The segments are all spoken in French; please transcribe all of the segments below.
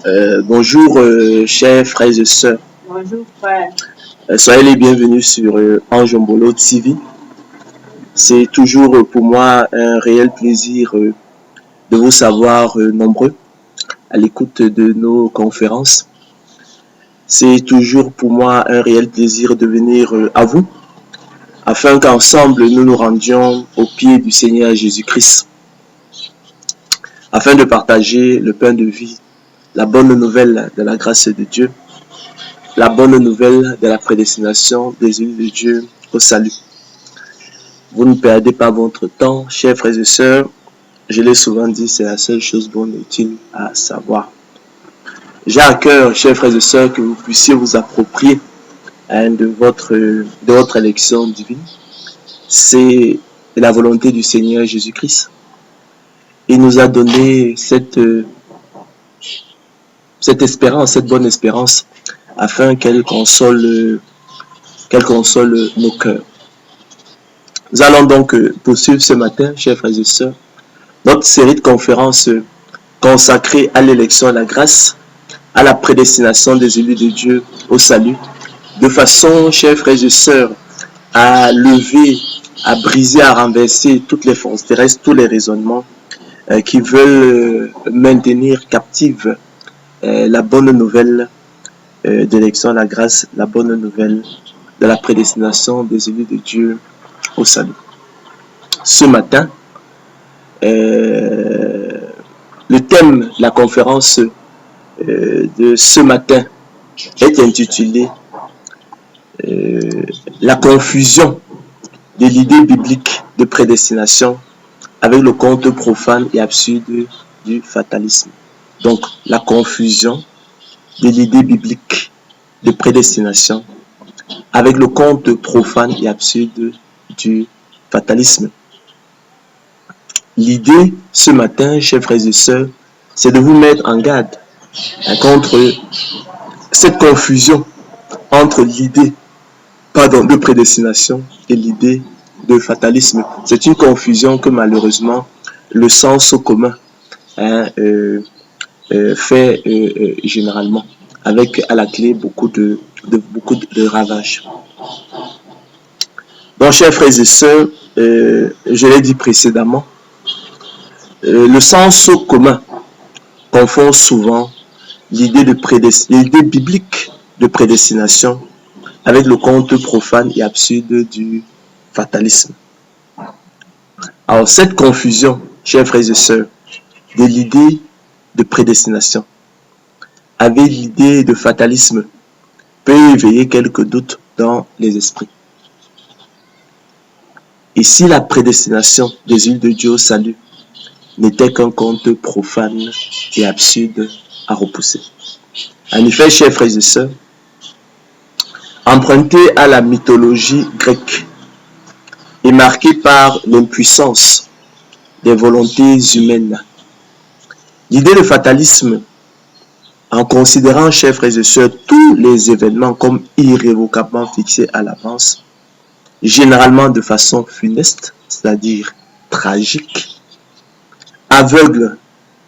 Bonjour, chers frères et sœurs. Bonjour frère. Soyez les bienvenus sur Anjombolo TV. C'est toujours pour moi un réel plaisir de vous savoir nombreux à l'écoute de nos conférences. C'est toujours pour moi un réel plaisir de venir à vous afin qu'ensemble nous nous rendions au pied du Seigneur Jésus-Christ afin de partager le pain de vie, la bonne nouvelle de la grâce de Dieu, la bonne nouvelle de la prédestination des élus de Dieu au salut. Vous ne perdez pas votre temps, chers frères et sœurs. Je l'ai souvent dit, c'est la seule chose bonne et utile à savoir. J'ai à cœur, chers frères et sœurs, que vous puissiez vous approprier de votre élection divine. C'est la volonté du Seigneur Jésus-Christ. Il nous a donné cette espérance, cette bonne espérance, afin qu'elle console nos cœurs. Nous allons donc poursuivre ce matin, chers frères et sœurs, notre série de conférences consacrée à l'élection, à la grâce, à la prédestination des élus de Dieu au salut, de façon, chers frères et sœurs, à lever, à briser, à renverser toutes les forces terrestres, tous les raisonnements qui veulent maintenir captive la bonne nouvelle d'élection à la grâce, la bonne nouvelle de la prédestination des élus de Dieu au salut. Ce matin, le thème de la conférence de ce matin est intitulé la confusion de l'idée biblique de prédestination avec le conte profane et absurde du fatalisme. Donc, la confusion de l'idée biblique de prédestination avec le conte profane et absurde du fatalisme. L'idée ce matin, chers frères et sœurs, c'est de vous mettre en garde contre cette confusion entre l'idée de prédestination et l'idée de fatalisme. C'est une confusion que malheureusement le sens commun fait généralement, avec à la clé beaucoup de ravages. Donc, chers frères et sœurs, je l'ai dit précédemment, le sens commun confond souvent l'idée biblique de prédestination avec le conte profane et absurde du fatalisme. Alors, cette confusion, chers frères et sœurs, de l'idée de prédestination avec l'idée de fatalisme peut éveiller quelques doutes dans les esprits. Et si la prédestination des élus de Dieu au salut n'était qu'un conte profane et absurde à repousser? En effet, chers frères et sœurs, emprunté à la mythologie grecque et marqué par l'impuissance des volontés humaines, l'idée de fatalisme, en considérant, chers frères et sœurs, tous les événements comme irrévocablement fixés à l'avance, généralement de façon funeste, c'est-à-dire tragique, aveugle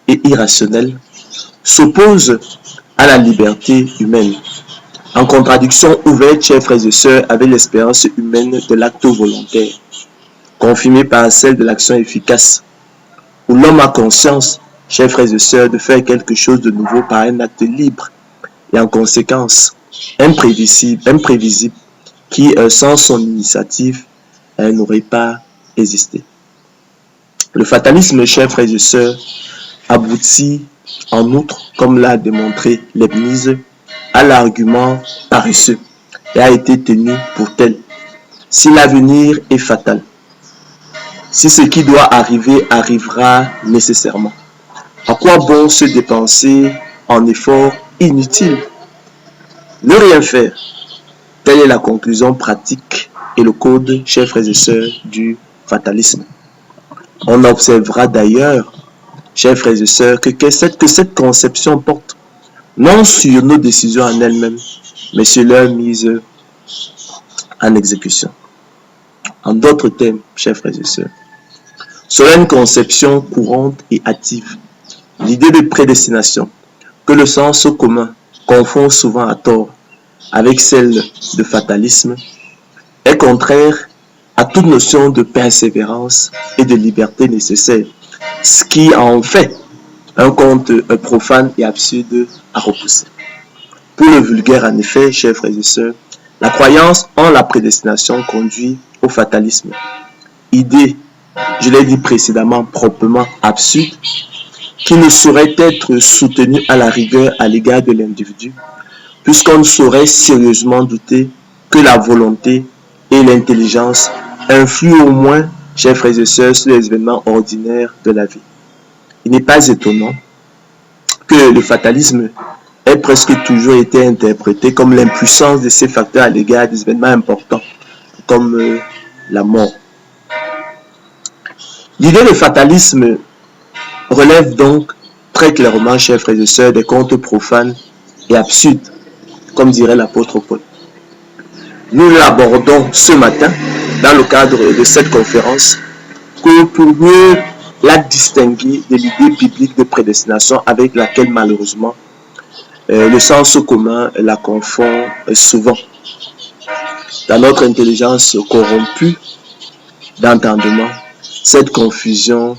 et irrationnelle, s'oppose à la liberté humaine, en contradiction ouverte, chers frères et sœurs, avec l'espérance humaine de l'acte volontaire, confirmée par celle de l'action efficace, où l'homme a conscience, chers frères et sœurs, de faire quelque chose de nouveau par un acte libre et en conséquence imprévisible, qui, sans son initiative, n'aurait pas existé. Le fatalisme, chers frères et sœurs, aboutit en outre, comme l'a démontré Leibniz, à l'argument paresseux et a été tenu pour tel. Si l'avenir est fatal, si ce qui doit arriver arrivera nécessairement, à quoi bon se dépenser en efforts inutiles? Ne rien faire. Telle est la conclusion pratique et le code, chers frères et sœurs, du fatalisme. On observera d'ailleurs, chers frères et sœurs, que cette conception porte non sur nos décisions en elles-mêmes, mais sur leur mise en exécution. En d'autres termes, chers frères et sœurs, selon une conception courante et active, l'idée de prédestination que le sens commun confond souvent à tort avec celle de fatalisme est contraire à toute notion de persévérance et de liberté nécessaire, ce qui en fait un conte profane et absurde à repousser. Pour le vulgaire, en effet, chers frères et sœurs, la croyance en la prédestination conduit au fatalisme. Idée, je l'ai dit précédemment, proprement absurde, qui ne saurait être soutenue à la rigueur à l'égard de l'individu, puisqu'on ne saurait sérieusement douter que la volonté et l'intelligence influent au moins, chers frères et sœurs, sur les événements ordinaires de la vie. Il n'est pas étonnant que le fatalisme ait presque toujours été interprété comme l'impuissance de ces facteurs à l'égard des événements importants, comme la mort. L'idée de fatalisme relève donc très clairement, chers frères et sœurs, des contes profanes et absurdes, comme dirait l'apôtre Paul. Nous l'abordons ce matin dans le cadre de cette conférence pour mieux la distinguer de l'idée biblique de prédestination avec laquelle malheureusement le sens commun la confond souvent. Dans notre intelligence corrompue d'entendement, cette confusion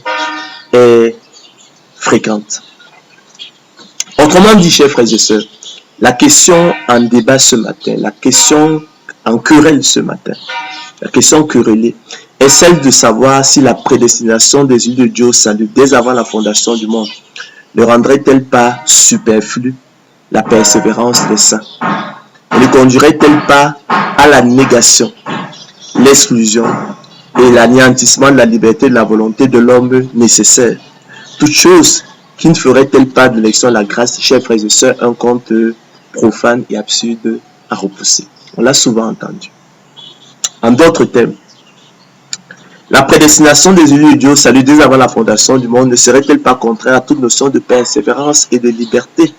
est fréquente. Autrement dit, chers frères et sœurs, la question en débat ce matin, la question en querelle ce matin, la question querellée est celle de savoir si la prédestination des yeux de Dieu au salut dès avant la fondation du monde ne rendrait-elle pas superflue la persévérance des saints? Ne conduirait-elle pas à la négation, l'exclusion et l'anéantissement de la liberté et de la volonté de l'homme nécessaire? Toute chose qui ne ferait-elle pas de l'élection de la grâce, chers frères et sœurs, un conte profane et absurde à repousser? On l'a souvent entendu. En d'autres termes, la prédestination des élus de Dieu au salut dès avant la fondation du monde ne serait-elle pas contraire à toute notion de persévérance et de liberté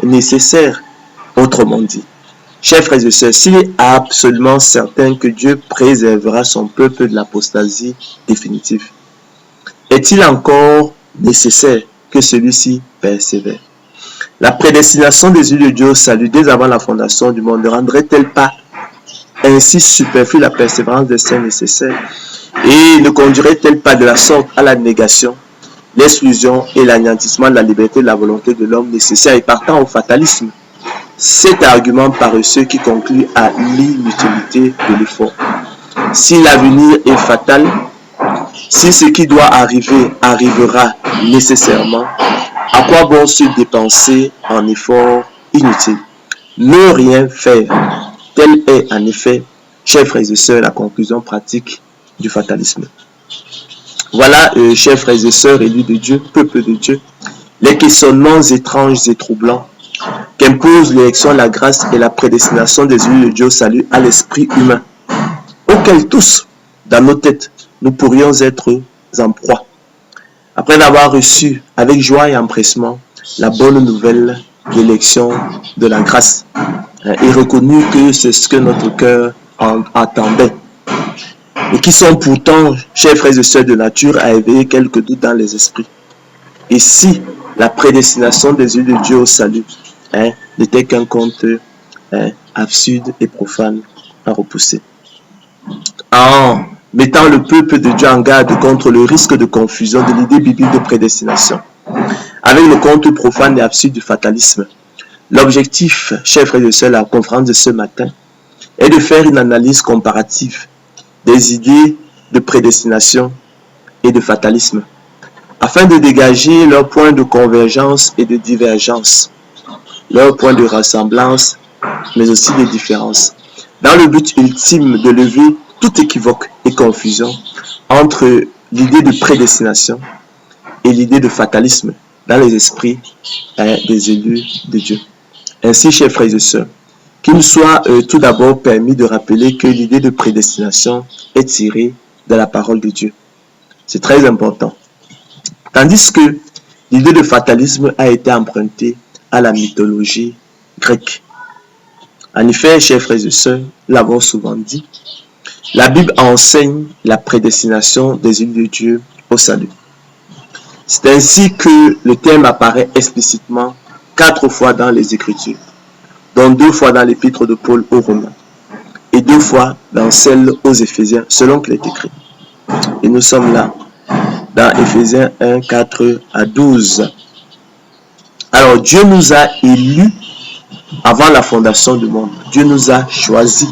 nécessaire? Autrement dit, chers frères et sœurs, s'il est absolument certain que Dieu préservera son peuple de l'apostasie définitive, est-il encore nécessaire que celui-ci persévère? La prédestination des élus de Dieu au salut dès avant la fondation du monde ne rendrait-elle pas ainsi superflue la persévérance des saints nécessaires et ne conduirait-elle pas de la sorte à la négation, l'exclusion et l'anéantissement de la liberté et de la volonté de l'homme nécessaire et partant au fatalisme? Cet argument paresseux qui conclut à l'inutilité de l'effort. Si l'avenir est fatal, si ce qui doit arriver arrivera nécessairement, à quoi bon se dépenser en efforts inutiles? Ne rien faire. Telle est en effet, chers frères et sœurs, la conclusion pratique du fatalisme. Voilà, chers frères et sœurs élus de Dieu, peuple de Dieu, les questionnements étranges et troublants qu'impose l'élection, la grâce et la prédestination des élus de Dieu au salut à l'esprit humain, auxquels tous, dans nos têtes, nous pourrions être en proie. Après avoir reçu avec joie et empressement la bonne nouvelle de l'élection de la grâce, et reconnu que c'est ce que notre cœur attendait, et qui sont pourtant, chers frères et sœurs, de nature à éveiller quelques doutes dans les esprits. Et si la prédestination des yeux de Dieu au salut n'était qu'un conte absurde et profane à repousser? En mettant le peuple de Dieu en garde contre le risque de confusion de l'idée biblique de prédestination avec le conte profane et absurde du fatalisme, l'objectif, chers frères et sœurs, de la conférence de ce matin est de faire une analyse comparative des idées de prédestination et de fatalisme, afin de dégager leurs points de convergence et de divergence, leurs points de ressemblance, mais aussi des différences, dans le but ultime de lever tout équivoque et confusion entre l'idée de prédestination et l'idée de fatalisme dans les esprits des élus de Dieu. Ainsi, chers frères et sœurs, qu'il nous soit tout d'abord permis de rappeler que l'idée de prédestination est tirée de la parole de Dieu. C'est très important. Tandis que l'idée de fatalisme a été empruntée à la mythologie grecque. En effet, chers frères et sœurs, nous l'avons souvent dit, la Bible enseigne la prédestination des élus de Dieu au salut. C'est ainsi que le terme apparaît explicitement 4 fois dans les Écritures, dont 2 fois dans l'épître de Paul aux Romains et 2 fois dans celle aux Éphésiens, selon qu'il est écrit. Et nous sommes là, dans Éphésiens 1, 4 à 12. Alors, Dieu nous a élus avant la fondation du monde. Dieu nous a choisis.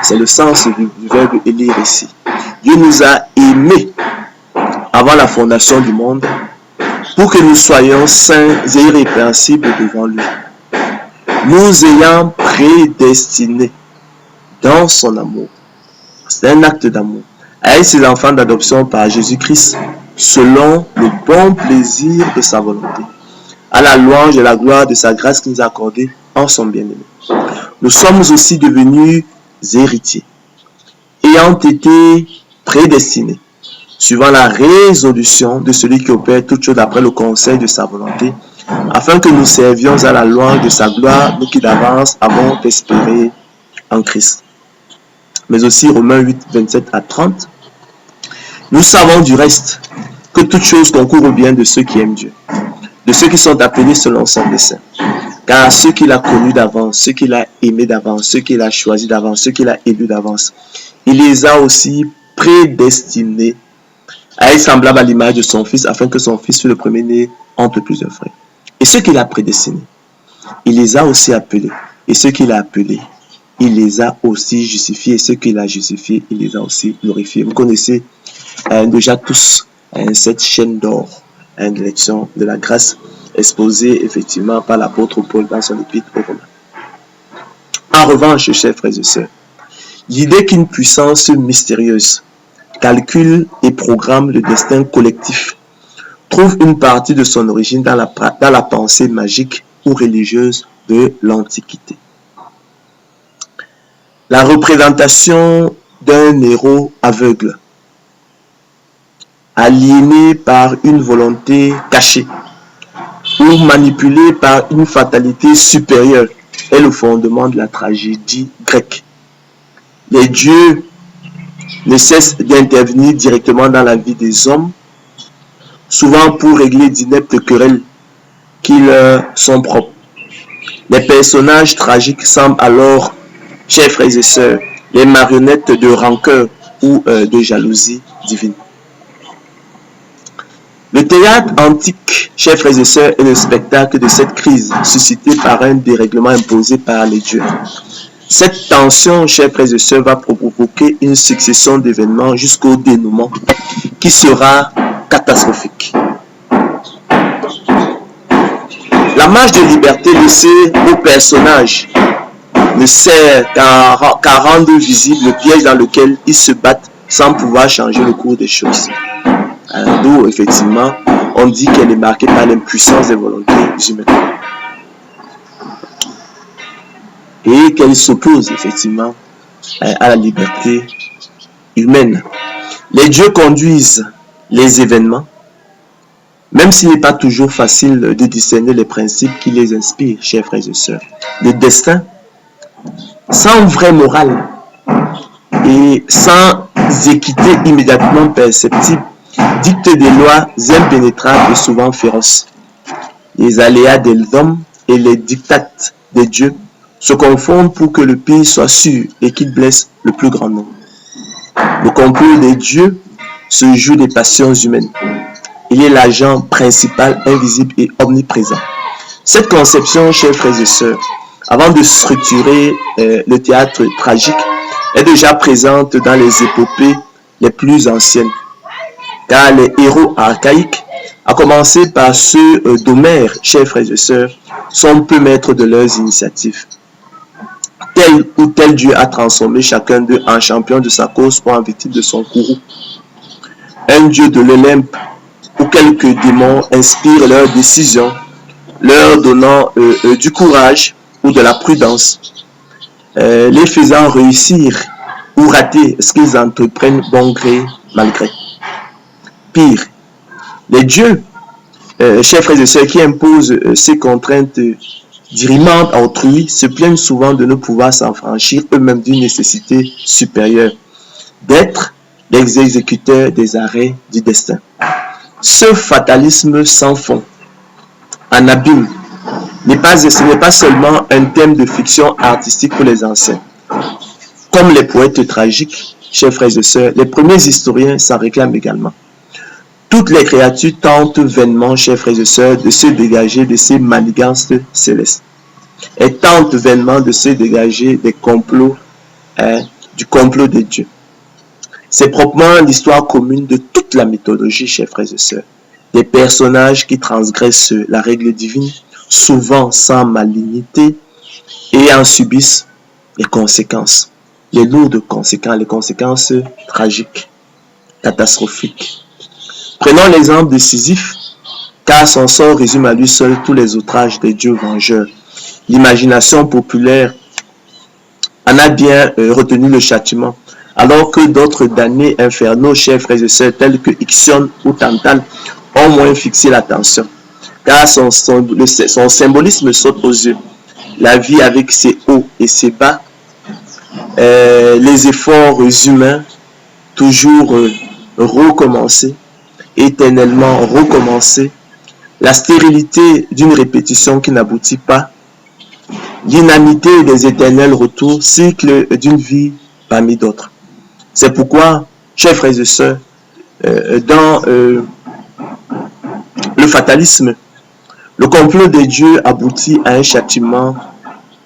C'est le sens du verbe élire ici. Dieu nous a aimés avant la fondation du monde pour que nous soyons saints et irrépréhensibles devant lui. Nous ayant prédestinés dans son amour. C'est un acte d'amour. Avec ses enfants d'adoption par Jésus-Christ, selon le bon plaisir de sa volonté, à la louange et la gloire de sa grâce qu'il nous a accordée en son bien-aimé. Nous sommes aussi devenus héritiers, ayant été prédestinés, suivant la résolution de celui qui opère toutes choses d'après le conseil de sa volonté, afin que nous servions à la louange de sa gloire, nous qui d'avance avons espéré en Christ. Mais aussi Romains 8, 27 à 30. Nous savons du reste que toutes choses concourent au bien de ceux qui aiment Dieu, de ceux qui sont appelés selon son dessein. Car ceux qu'il a connus d'avance, ceux qu'il a aimés d'avance, ceux qu'il a choisis d'avance, ceux qu'il a élus d'avance, il les a aussi prédestinés à être semblables à l'image de son Fils, afin que son Fils fût le premier-né entre plusieurs frères. Et ceux qu'il a prédestinés, il les a aussi appelés. Et ceux qu'il a appelés, il les a aussi justifiés. Et ceux qu'il a justifiés, il les a aussi glorifiés. Vous connaissez déjà tous cette chaîne d'or d'élection de la grâce exposée effectivement par l'apôtre Paul dans son épître aux Romains. En revanche, chers frères et sœurs, l'idée qu'une puissance mystérieuse calcule et programme le destin collectif trouve une partie de son origine dans la pensée magique ou religieuse de l'Antiquité. La représentation d'un héros aveugle, aliéné par une volonté cachée ou manipulé par une fatalité supérieure est le fondement de la tragédie grecque. Les dieux ne cessent d'intervenir directement dans la vie des hommes, souvent pour régler d'ineptes querelles qui leur sont propres. Les personnages tragiques semblent alors, chers frères et sœurs, les marionnettes de rancœur ou de jalousie divine. Le théâtre antique, chers frères et sœurs, est le spectacle de cette crise suscitée par un dérèglement imposé par les dieux. Cette tension, chers frères et sœurs, va provoquer une succession d'événements jusqu'au dénouement qui sera catastrophique. La marge de liberté laissée aux personnages ne sert qu'à rendre visible le piège dans lequel ils se battent sans pouvoir changer le cours des choses. D'où, effectivement, on dit qu'elle est marquée par l'impuissance des volontés humaines. Et qu'elle s'oppose, effectivement, à la liberté humaine. Les dieux conduisent les événements, même s'il n'est pas toujours facile de discerner les principes qui les inspirent, chers frères et sœurs. Le destin, sans vraie morale et sans équité immédiatement perceptible, dicte des lois impénétrables et souvent féroces. Les aléas des hommes et les dictates des dieux se confondent pour que le pire soit sûr et qu'il blesse le plus grand nombre. Le complot des dieux se joue des passions humaines. Il est l'agent principal, invisible et omniprésent. Cette conception, chers frères et sœurs, avant de structurer le théâtre tragique, est déjà présente dans les épopées les plus anciennes. Car les héros archaïques, à commencer par ceux d'Homère, chers frères et sœurs, sont peu maîtres de leurs initiatives. Tel ou tel dieu a transformé chacun d'eux en champion de sa cause ou en victime de son courroux. Un dieu de l'Olympe ou quelques démons inspirent leurs décisions, leur donnant du courage ou de la prudence, les faisant réussir ou rater ce qu'ils entreprennent bon gré, mal gré. Pire, les dieux, chers frères et sœurs, qui imposent ces contraintes dirimantes à autrui, se plaignent souvent de ne pouvoir s'affranchir eux-mêmes d'une nécessité supérieure, d'être les exécuteurs des arrêts du destin. Ce fatalisme sans fond, en abîme ce n'est pas seulement un thème de fiction artistique pour les anciens. Comme les poètes tragiques, chers frères et sœurs, les premiers historiens s'en réclament également. Toutes les créatures tentent vainement, chers frères et sœurs, de se dégager de ces manigances célestes. Elles tentent vainement de se dégager des complots, du complot de Dieu. C'est proprement l'histoire commune de toute la mythologie, chers frères et sœurs. Des personnages qui transgressent la règle divine, souvent sans malignité, et en subissent les conséquences, les lourdes conséquences, les conséquences tragiques, catastrophiques. Prenons l'exemple de Sisyphe, car son sort résume à lui seul tous les outrages des dieux vengeurs. L'imagination populaire en a bien retenu le châtiment, alors que d'autres damnés infernaux, chers frères et sœurs, tels que Ixion ou Tantal, ont moins fixé l'attention, car son symbolisme saute aux yeux. La vie avec ses hauts et ses bas, les efforts humains, toujours recommencer, éternellement recommencer, la stérilité d'une répétition qui n'aboutit pas, l'inanité des éternels retours, cycle d'une vie parmi d'autres. C'est pourquoi, chers frères et sœurs, dans le fatalisme, le complot de Dieu aboutit à un châtiment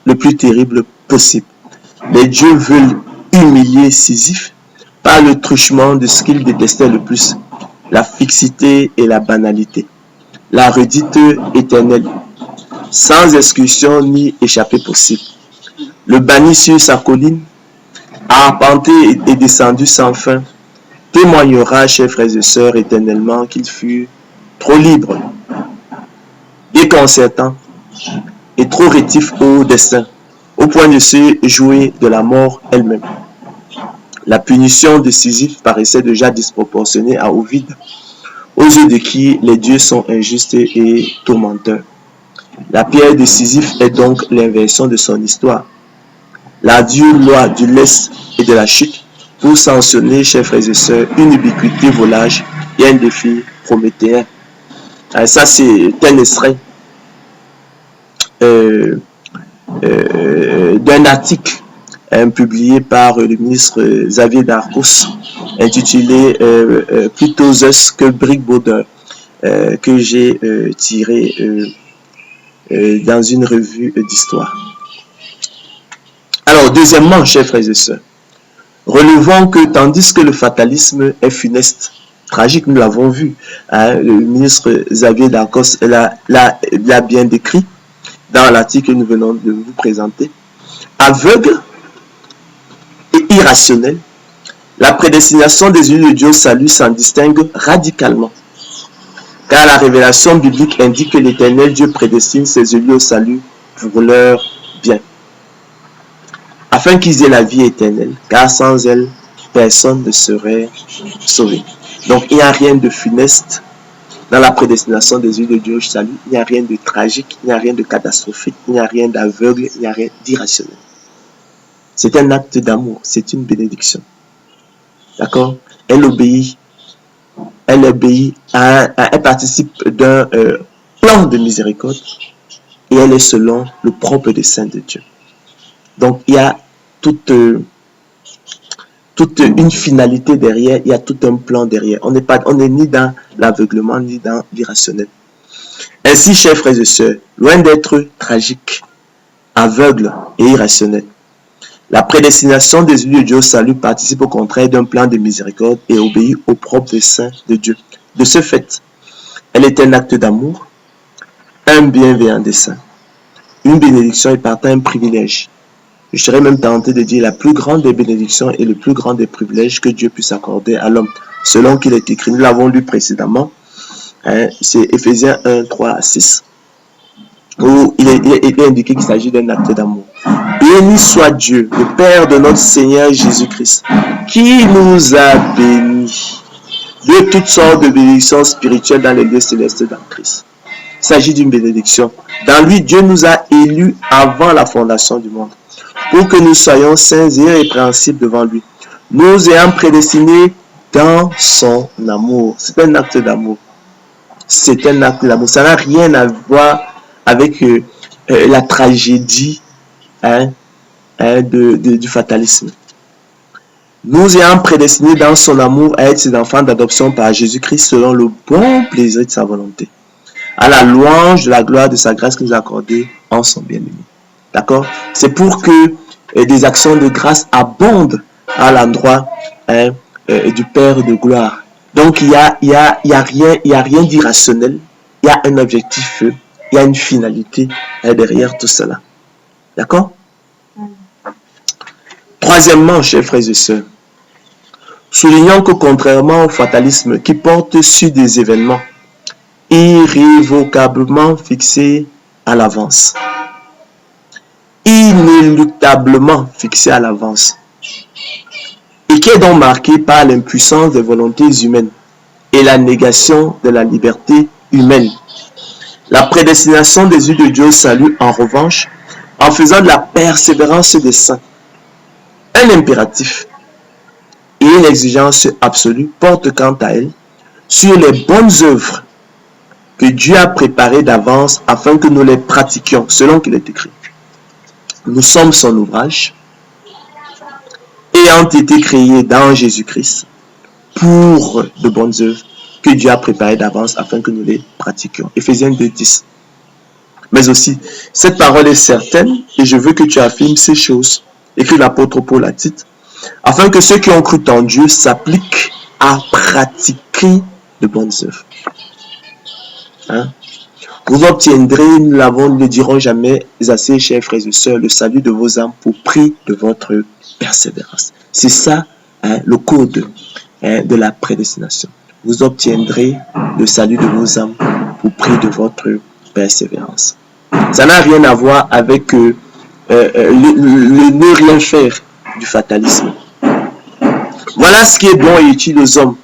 le plus terrible possible. Les dieux veulent humilier Sisyphe par le truchement de ce qu'ils détestaient le plus, la fixité et la banalité, la redite éternelle, sans excursion ni échappée possible. Le banni sur sa colline, arpenté et descendu sans fin, témoignera, chers frères et sœurs, éternellement qu'il fut trop libre, déconcertant et trop rétif au destin, au point de se jouer de la mort elle-même. La punition de Sisyphe paraissait déjà disproportionnée à Ovide, aux yeux de qui les dieux sont injustes et tourmenteurs. La pierre de Sisyphe est donc l'inversion de son histoire. La dure loi du lest et de la chute pour sanctionner, chers frères et sœurs, une ubiquité volage et un défi prométhéen. Ça, c'est un extrait d'un article publié par le ministre Xavier Darcos, intitulé plutôt Zeus que Brickbaudeur, que j'ai tiré dans une revue d'histoire. Alors, deuxièmement, chers frères et sœurs, relevons que tandis que le fatalisme est funeste, tragique, nous l'avons vu, hein, le ministre Xavier Darcos l'a bien décrit dans l'article que nous venons de vous présenter, aveugle et irrationnel, la prédestination des élus de Dieu au salut s'en distingue radicalement. Car la révélation biblique indique que l'Éternel Dieu prédestine ses élus au salut pour leur bien, afin qu'ils aient la vie éternelle, car sans elle, personne ne serait sauvé. Donc il n'y a rien de funeste dans la prédestination des élus de Dieu au salut, il n'y a rien de tragique, il n'y a rien de catastrophique, il n'y a rien d'aveugle, il n'y a rien d'irrationnel. C'est un acte d'amour, c'est une bénédiction. D'accord? Elle obéit, elle participe d'un plan de miséricorde et elle est selon le propre dessein de Dieu. Donc il y a toute une finalité derrière, il y a tout un plan derrière. On n'est ni dans l'aveuglement ni dans l'irrationnel. Ainsi, chers frères et sœurs, loin d'être tragique, aveugle et irrationnel, la prédestination des élus de Dieu au salut participe au contraire d'un plan de miséricorde et obéit au propre dessein de Dieu. De ce fait, elle est un acte d'amour, un bienveillant dessein, une bénédiction et partant un privilège. Je serais même tenté de dire la plus grande des bénédictions et le plus grand des privilèges que Dieu puisse accorder à l'homme, selon qu'il est écrit. Nous l'avons lu précédemment, hein, c'est Éphésiens 1, 3 à 6, où il est indiqué qu'il s'agit d'un acte d'amour. Béni soit Dieu, le Père de notre Seigneur Jésus-Christ, qui nous a bénis de toutes sortes de bénédictions spirituelles dans les lieux célestes dans Christ. Il s'agit d'une bénédiction. Dans lui, Dieu nous a élus avant la fondation du monde, pour que nous soyons saints et irrépréhensibles devant lui, nous ayant prédestinés dans son amour. C'est un acte d'amour. C'est un acte d'amour. Ça n'a rien à voir avec la tragédie du fatalisme. Nous ayant prédestinés dans son amour à être ses enfants d'adoption par Jésus-Christ selon le bon plaisir de sa volonté, à la louange de la gloire de sa grâce qu'il nous a accordée en son bien-aimé. D'accord? C'est pour que des actions de grâce abondent à l'endroit du Père de gloire. Donc il y a rien d'irrationnel, il y a un objectif, il y a une finalité derrière tout cela. D'accord? Troisièmement, chers frères et sœurs, soulignons que contrairement au fatalisme qui porte sur des événements irrévocablement fixés à l'avance, inéluctablement fixés à l'avance, et qui est donc marqué par l'impuissance des volontés humaines et la négation de la liberté humaine. La prédestination des yeux de Dieu au salut, en revanche, en faisant de la persévérance des saints un impératif et une exigence absolue, porte quant à elle sur les bonnes œuvres que Dieu a préparées d'avance afin que nous les pratiquions, selon qu'il est écrit. Nous sommes son ouvrage, ayant été créés dans Jésus-Christ pour de bonnes œuvres que Dieu a préparées d'avance afin que nous les pratiquions. Éphésiens 2:10. Mais aussi, cette parole est certaine et je veux que tu affirmes ces choses, écrit l'apôtre Paul à Tite, afin que ceux qui ont cru en Dieu s'appliquent à pratiquer de bonnes œuvres. Vous obtiendrez, nous ne le dirons jamais assez, chers frères et sœurs, le salut de vos âmes pour prix de votre persévérance. C'est ça le code de la prédestination. Vous obtiendrez le salut de vos âmes pour prix de votre persévérance. Ça n'a rien à voir avec le ne rien faire du fatalisme. Voilà ce qui est bon et utile aux hommes,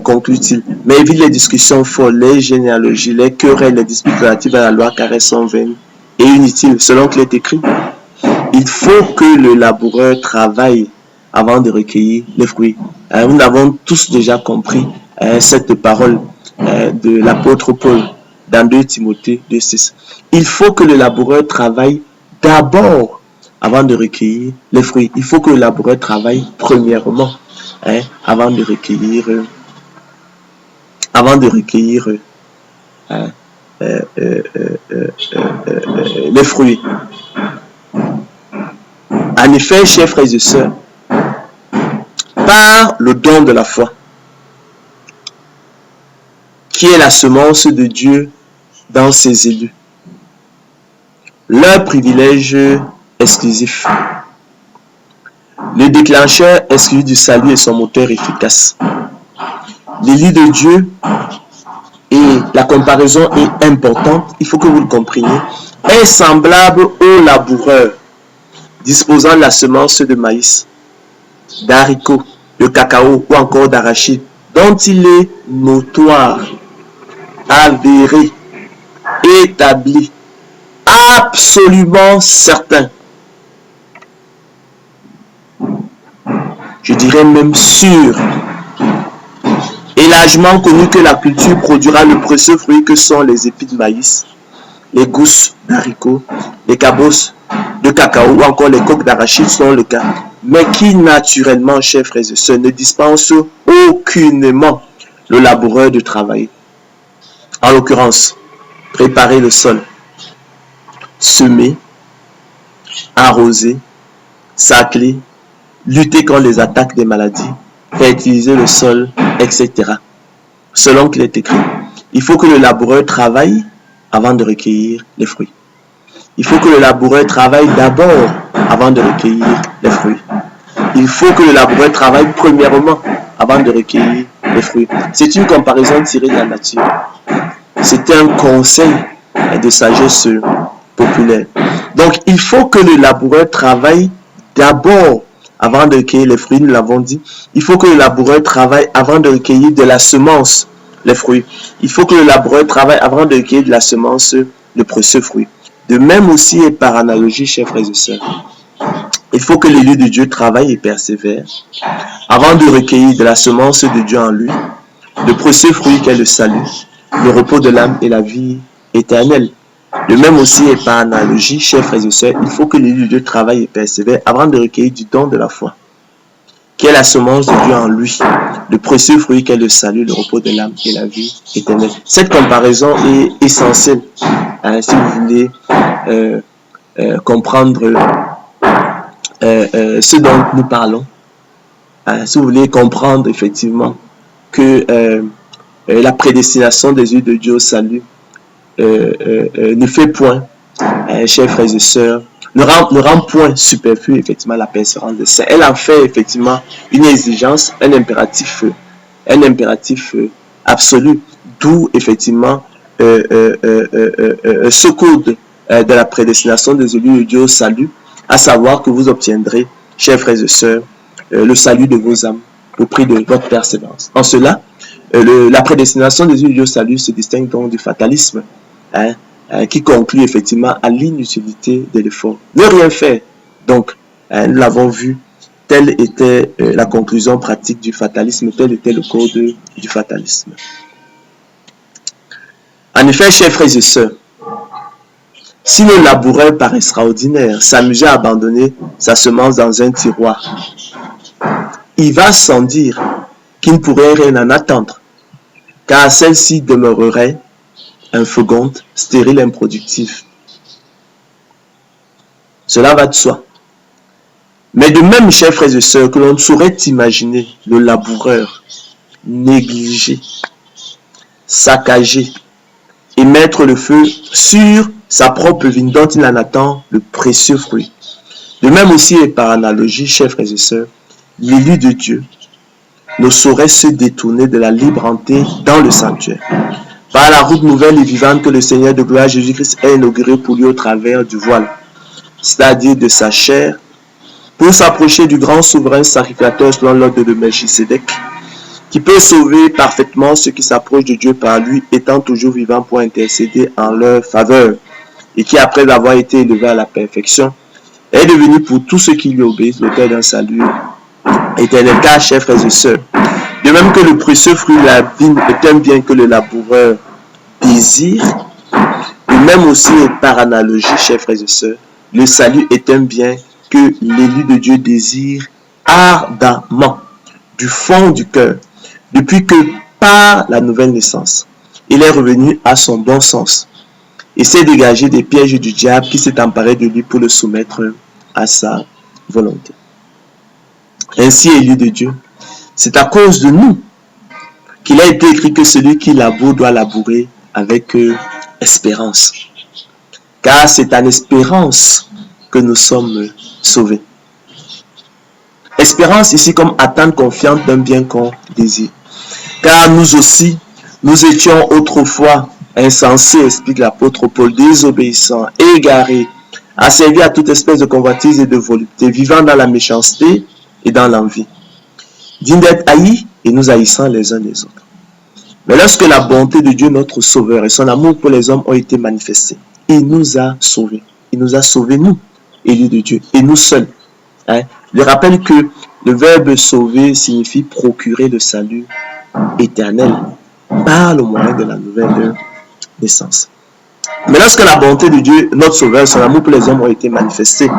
conclut-il. Mais évite les discussions folles, les généalogies, les querelles, les disputes relatives à la loi, car elles sont vaines et inutiles, selon qu'il est écrit. Il faut que le laboureur travaille avant de recueillir les fruits. Nous l'avons tous déjà compris, cette parole de l'apôtre Paul dans 2 Timothée 2:6. Il faut que le laboureur travaille d'abord avant de recueillir les fruits. Il faut que le laboureur travaille premièrement avant de recueillir les fruits. En effet, chers frères et sœurs, par le don de la foi, qui est la semence de Dieu dans ses élus, leur privilège exclusif, le déclencheur exclusif du salut et son moteur efficace. L'élu de Dieu, et la comparaison est importante, il faut que vous le compreniez, est semblable au laboureur disposant de la semence de maïs, d'haricots, de cacao ou encore d'arachide, dont il est notoire, avéré, établi, absolument certain, je dirais même sûr, et largement connu que la culture produira le précieux fruit que sont les épis de maïs, les gousses d'haricots, les cabosses de cacao ou encore les coques d'arachide selon le cas, mais qui naturellement, chers frères et sœurs, ne dispense aucunement le laboureur de travailler. En l'occurrence, préparer le sol, semer, arroser, sacler, lutter contre les attaques des maladies, fertiliser le sol, etc. Selon qu'il est écrit, il faut que le laboureur travaille avant de recueillir les fruits. Il faut que le laboureur travaille d'abord avant de recueillir les fruits. Il faut que le laboureur travaille premièrement avant de recueillir les fruits. C'est une comparaison tirée de la nature. C'est un conseil de sagesse populaire. Donc, il faut que le laboureur travaille d'abord avant de recueillir les fruits, nous l'avons dit. Il faut que le laboureur travaille avant de recueillir de la semence les fruits. Il faut que le laboureur travaille avant de recueillir de la semence le précieux fruit. De même aussi et par analogie, chers frères et sœurs, il faut que l'élu de Dieu travaille et persévère avant de recueillir de la semence de Dieu en lui, le précieux fruit qu'est le salut, le repos de l'âme et la vie éternelle. De même aussi et par analogie, chers frères et sœurs, il faut que l'élu de Dieu travaille et persévère avant de recueillir du don de la foi, qui est la semence de Dieu en lui, le précieux fruit qu'est le salut, le repos de l'âme et la vie éternelle. Cette comparaison est essentielle si vous voulez comprendre ce dont nous parlons, si vous voulez comprendre effectivement que la prédestination des yeux de Dieu au salut ne fait point, chers frères et sœurs, ne rend point superflu effectivement la persévérance des saints. Elle en fait effectivement une exigence, un impératif absolu, d'où effectivement ce code de la prédestination des élus de Dieu au salut, à savoir que vous obtiendrez, chers frères et sœurs, le salut de vos âmes au prix de votre persévérance. En cela, la prédestination des élus de Dieu au salut se distingue donc du fatalisme, qui conclut effectivement à l'inutilité de l'effort. Ne rien faire. Donc, nous l'avons vu, telle était la conclusion pratique du fatalisme, tel était le code du fatalisme. En effet, chers frères et sœurs, si le laboureur par extraordinaire s'amusait à abandonner sa semence dans un tiroir, il va sans dire qu'il ne pourrait rien en attendre, car celle-ci demeurerait inféconde, stérile, improductive. Cela va de soi. Mais de même, chers frères et sœurs, que l'on ne saurait imaginer le laboureur négliger, saccager et mettre le feu sur sa propre vigne dont il en attend le précieux fruit. De même aussi et par analogie, chers frères et sœurs, l'élu de Dieu ne saurait se détourner de la libre entrée dans le sanctuaire, par la route nouvelle et vivante que le Seigneur de gloire Jésus-Christ a inaugurée pour lui au travers du voile, c'est-à-dire de sa chair, pour s'approcher du grand souverain sacrificateur selon l'ordre de Melchisédek, qui peut sauver parfaitement ceux qui s'approchent de Dieu par lui, étant toujours vivant pour intercéder en leur faveur, et qui, après avoir été élevé à la perfection, est devenu pour tous ceux qui lui obéissent l'auteur d'un salut éternel. Car, chers frères et sœurs, de même que le précieux fruit de la vigne est un bien que le laboureur désire, de même aussi et par analogie, chers frères et sœurs, le salut est un bien que l'élu de Dieu désire ardemment, du fond du cœur, depuis que par la nouvelle naissance, il est revenu à son bon sens et s'est dégagé des pièges du diable qui s'est emparé de lui pour le soumettre à sa volonté. Ainsi, élu de Dieu, c'est à cause de nous qu'il a été écrit que celui qui laboure doit labourer avec espérance. Car c'est en espérance que nous sommes sauvés. Espérance ici comme attente confiante d'un bien qu'on désire. Car nous aussi, nous étions autrefois insensés, explique l'apôtre Paul, désobéissants, égarés, asservis à toute espèce de convoitise et de volupté, vivant dans la méchanceté et dans l'envie, dignes d'être haïs et nous haïssant les uns les autres. Mais lorsque la bonté de Dieu, notre Sauveur, et son amour pour les hommes ont été manifestés, il nous a sauvés. Il nous a sauvés, nous, élus de Dieu, et nous seuls. Je rappelle que le verbe sauver signifie procurer le salut éternel par le moyen de la nouvelle naissance. Mais lorsque la bonté de Dieu, notre Sauveur, son amour pour les hommes ont été manifestés,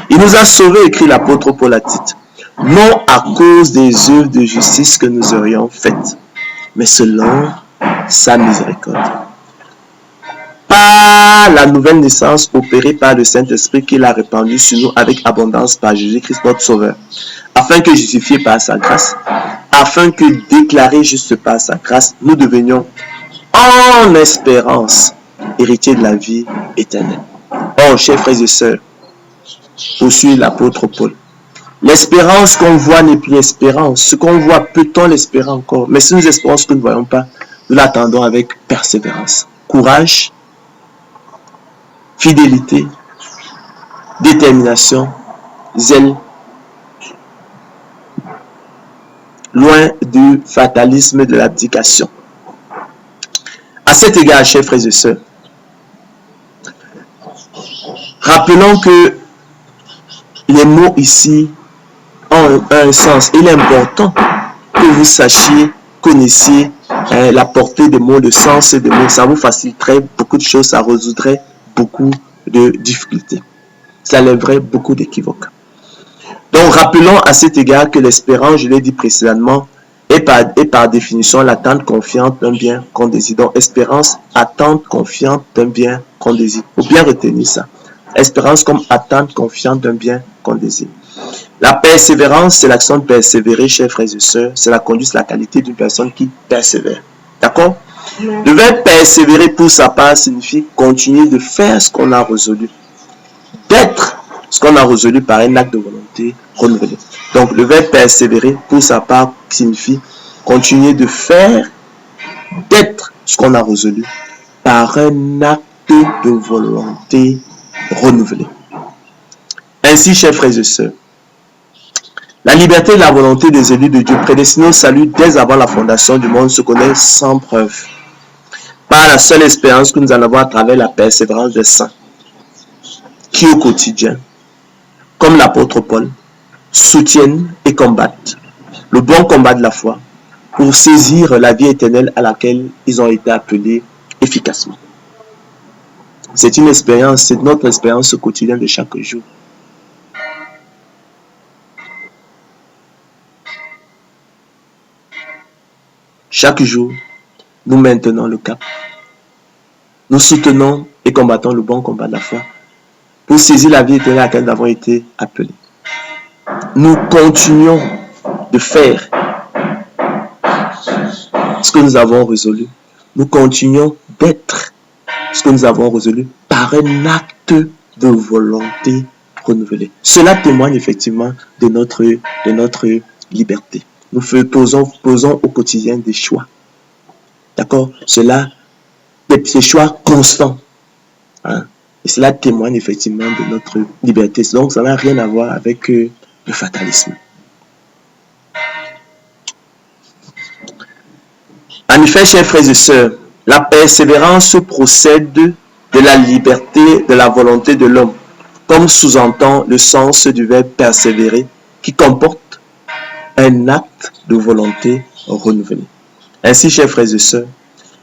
il nous a sauvés, écrit l'apôtre Paul à Tite, non à cause des œuvres de justice que nous aurions faites, mais selon sa miséricorde. Par la nouvelle naissance opérée par le Saint-Esprit qu'il a répandu sur nous avec abondance par Jésus-Christ notre Sauveur, afin que justifiés par sa grâce, afin que déclarés justes par sa grâce, nous devenions en espérance héritiers de la vie éternelle. Oh, chers frères et sœurs, poursuit l'apôtre Paul, l'espérance qu'on voit n'est plus espérance. Ce qu'on voit, peut-on l'espérer encore? Mais si nous espérons ce que nous ne voyons pas, nous l'attendons avec persévérance, courage, fidélité, détermination, zèle, loin du fatalisme de l'abdication. À cet égard, chers frères et sœurs, rappelons que les mots ici ont un sens. Il est important que vous sachiez connaissiez la portée des mots, le sens des mots, ça vous faciliterait beaucoup de choses, ça résoudrait beaucoup de difficultés. Ça lèverait beaucoup d'équivoques. Donc, rappelons à cet égard que l'espérance, je l'ai dit précédemment, est par définition l'attente confiante d'un bien qu'on désire. Donc, espérance, attente confiante d'un bien qu'on désire. Il faut bien retenir ça. Espérance comme attente confiante d'un bien qu'on désire. La persévérance, c'est l'action de persévérer, chers frères et sœurs. C'est la conduite, la qualité d'une personne qui persévère. D'accord? Le verbe persévérer pour sa part signifie continuer de faire ce qu'on a résolu. D'être ce qu'on a résolu par un acte de volonté renouvelé. Donc, le verbe persévérer pour sa part signifie continuer de faire, d'être ce qu'on a résolu par un acte de volonté renouvelé. Ainsi, chers frères et sœurs, la liberté et la volonté des élus de Dieu prédestinés au salut dès avant la fondation du monde se connaît sans preuve, par la seule expérience que nous en avons à travers la persévérance des saints, qui au quotidien, comme l'apôtre Paul, soutiennent et combattent le bon combat de la foi pour saisir la vie éternelle à laquelle ils ont été appelés efficacement. C'est une expérience, c'est notre expérience quotidienne de chaque jour. Chaque jour, nous maintenons le cap. Nous soutenons et combattons le bon combat de la foi pour saisir la vie éternelle à laquelle nous avons été appelés. Nous continuons de faire ce que nous avons résolu. Nous continuons d'être ce que nous avons résolu par un acte de volonté renouvelée. Cela témoigne effectivement de notre liberté. Nous posons au quotidien des choix. D'accord? Ces choix constants. Hein? Et cela témoigne effectivement de notre liberté. Donc, ça n'a rien à voir avec le fatalisme. En effet, chers frères et sœurs, la persévérance procède de la liberté, de la volonté de l'homme, comme sous-entend le sens du verbe persévérer, qui comporte un acte de volonté renouvelée. Ainsi, chers frères et sœurs,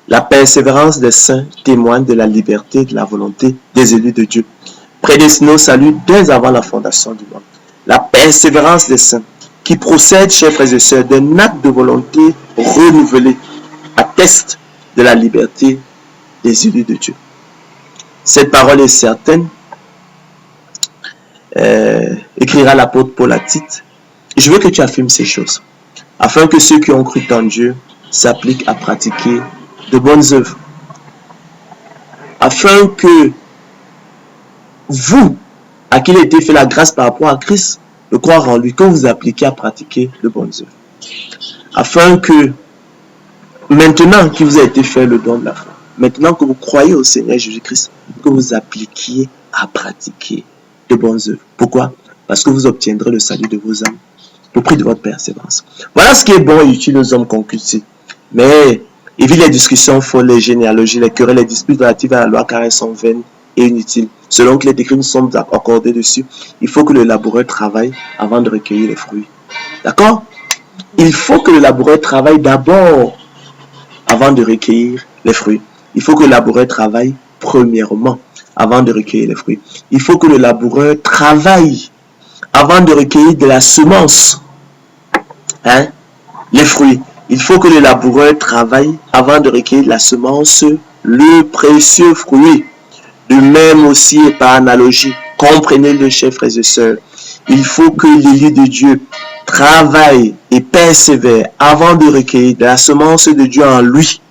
la persévérance des saints témoigne de la liberté et de la volonté des élus de Dieu, prédestinés au salut dès avant la fondation du monde. La persévérance des saints, qui procède, chers frères et sœurs, d'un acte de volonté renouvelé, atteste de la liberté des élus de Dieu. Cette parole est certaine, écrira l'apôtre Paul à Tite. Je veux que tu affirmes ces choses, afin que ceux qui ont cru en Dieu s'appliquent à pratiquer de bonnes œuvres. Afin que vous, à qui il a été fait la grâce par rapport à Christ, de croire en lui, que vous appliquez à pratiquer de bonnes œuvres. Afin que, maintenant qu'il vous a été fait le don de la foi, maintenant que vous croyez au Seigneur Jésus-Christ, que vous appliquiez à pratiquer de bonnes œuvres. Pourquoi? Parce que vous obtiendrez le salut de vos âmes au prix de votre persévérance. Voilà ce qui est bon et utile aux hommes concultés. Mais évite les discussions folles, les généalogies, les querelles, les disputes relatives à la loi, car elles sont vaines et inutiles. Selon que les décrets nous sont accordés dessus, il faut que le laboureur travaille avant de recueillir les fruits. D'accord? Il faut que le laboureur travaille d'abord avant de recueillir les fruits. Il faut que le laboureur travaille premièrement avant de recueillir les fruits. Il faut que le laboureur travaille avant de recueillir de la semence, les fruits. Il faut que le laboureur travaille avant de recueillir de la semence, le précieux fruit. De même aussi et par analogie, comprenez-le, chers frères et sœurs, il faut que l'élu de Dieu travaille et persévère avant de recueillir de la semence de Dieu en lui,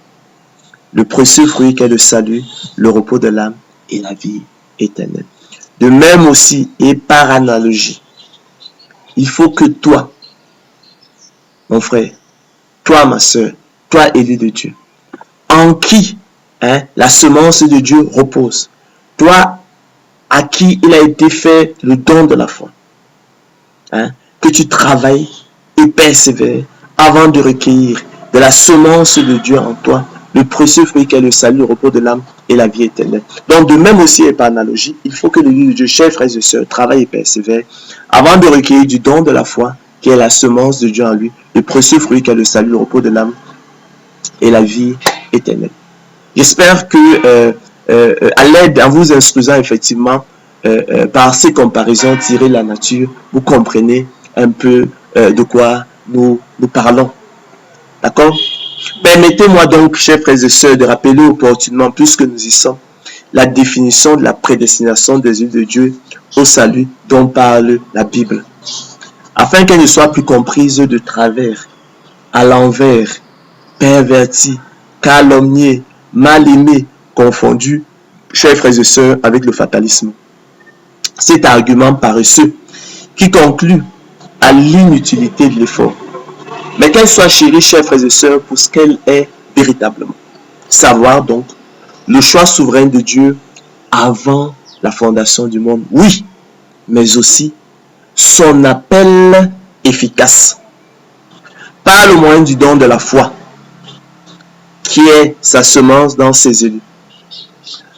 le précieux fruit qu'est le salut, le repos de l'âme et la vie éternelle. De même aussi et par analogie, il faut que toi, mon frère, toi ma soeur, toi élu de Dieu, en qui la semence de Dieu repose, toi à qui il a été fait le don de la foi, que tu travailles et persévères avant de recueillir de la semence de Dieu en toi, le précieux fruit qu'est le salut, le repos de l'âme et la vie éternelle. Donc de même aussi et par analogie, il faut que l'élu de Dieu, chers frères et sœurs, travaille et persévère avant de recueillir du don de la foi qui est la semence de Dieu en lui, le précieux fruit qu'est le salut, le repos de l'âme et la vie éternelle. J'espère que à l'aide, en vous instruisant effectivement par ces comparaisons tirées de la nature, vous comprenez un peu de quoi nous parlons. D'accord? Permettez-moi donc, chers frères et sœurs, de rappeler opportunément, puisque nous y sommes, la définition de la prédestination des yeux de Dieu au salut dont parle la Bible, afin qu'elle ne soit plus comprise de travers, à l'envers, pervertie, calomniée, mal aimée, confondue, chers frères et sœurs, avec le fatalisme. Cet argument paresseux qui conclut à l'inutilité de l'effort, mais qu'elle soit chérie, chers frères et sœurs, pour ce qu'elle est véritablement. Savoir donc le choix souverain de Dieu avant la fondation du monde, oui, mais aussi son appel efficace par le moyen du don de la foi, qui est sa semence dans ses élus,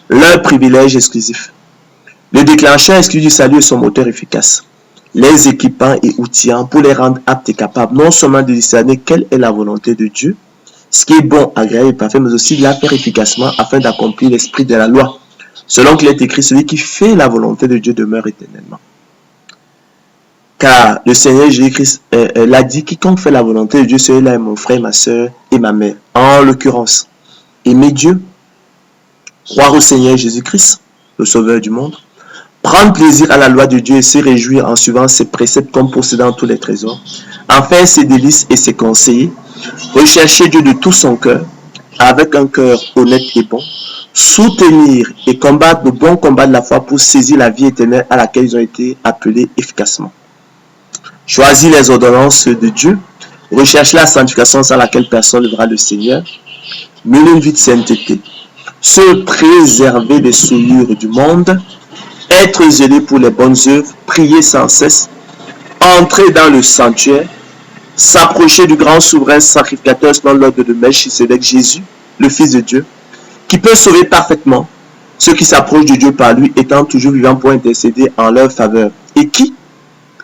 leur privilège exclusif, le déclencheur exclusif du salut et son moteur efficace, les équipant et outillant pour les rendre aptes et capables non seulement de discerner quelle est la volonté de Dieu, ce qui est bon, agréable et parfait, mais aussi de la faire efficacement afin d'accomplir l'esprit de la loi. Selon qu'il est écrit, celui qui fait la volonté de Dieu demeure éternellement. Car le Seigneur Jésus-Christ l'a dit, quiconque fait la volonté de Dieu, celui-là est mon frère, ma soeur et ma mère. En l'occurrence, aimer Dieu, croire au Seigneur Jésus-Christ, le Sauveur du monde, prendre plaisir à la loi de Dieu et se réjouir en suivant ses préceptes comme possédant tous les trésors, en faire ses délices et ses conseillers, rechercher Dieu de tout son cœur, avec un cœur honnête et bon, soutenir et combattre le bon combat de la foi pour saisir la vie éternelle à laquelle ils ont été appelés efficacement. Choisir les ordonnances de Dieu, rechercher la sanctification sans laquelle personne ne verra le Seigneur, mener une vie de sainteté, se préserver des souillures du monde, être zélé pour les bonnes œuvres, prier sans cesse, entrer dans le sanctuaire, s'approcher du grand souverain sacrificateur selon l'ordre de Melchisédek, Jésus, le Fils de Dieu, qui peut sauver parfaitement ceux qui s'approchent de Dieu par lui, étant toujours vivant pour intercéder en leur faveur, et qui,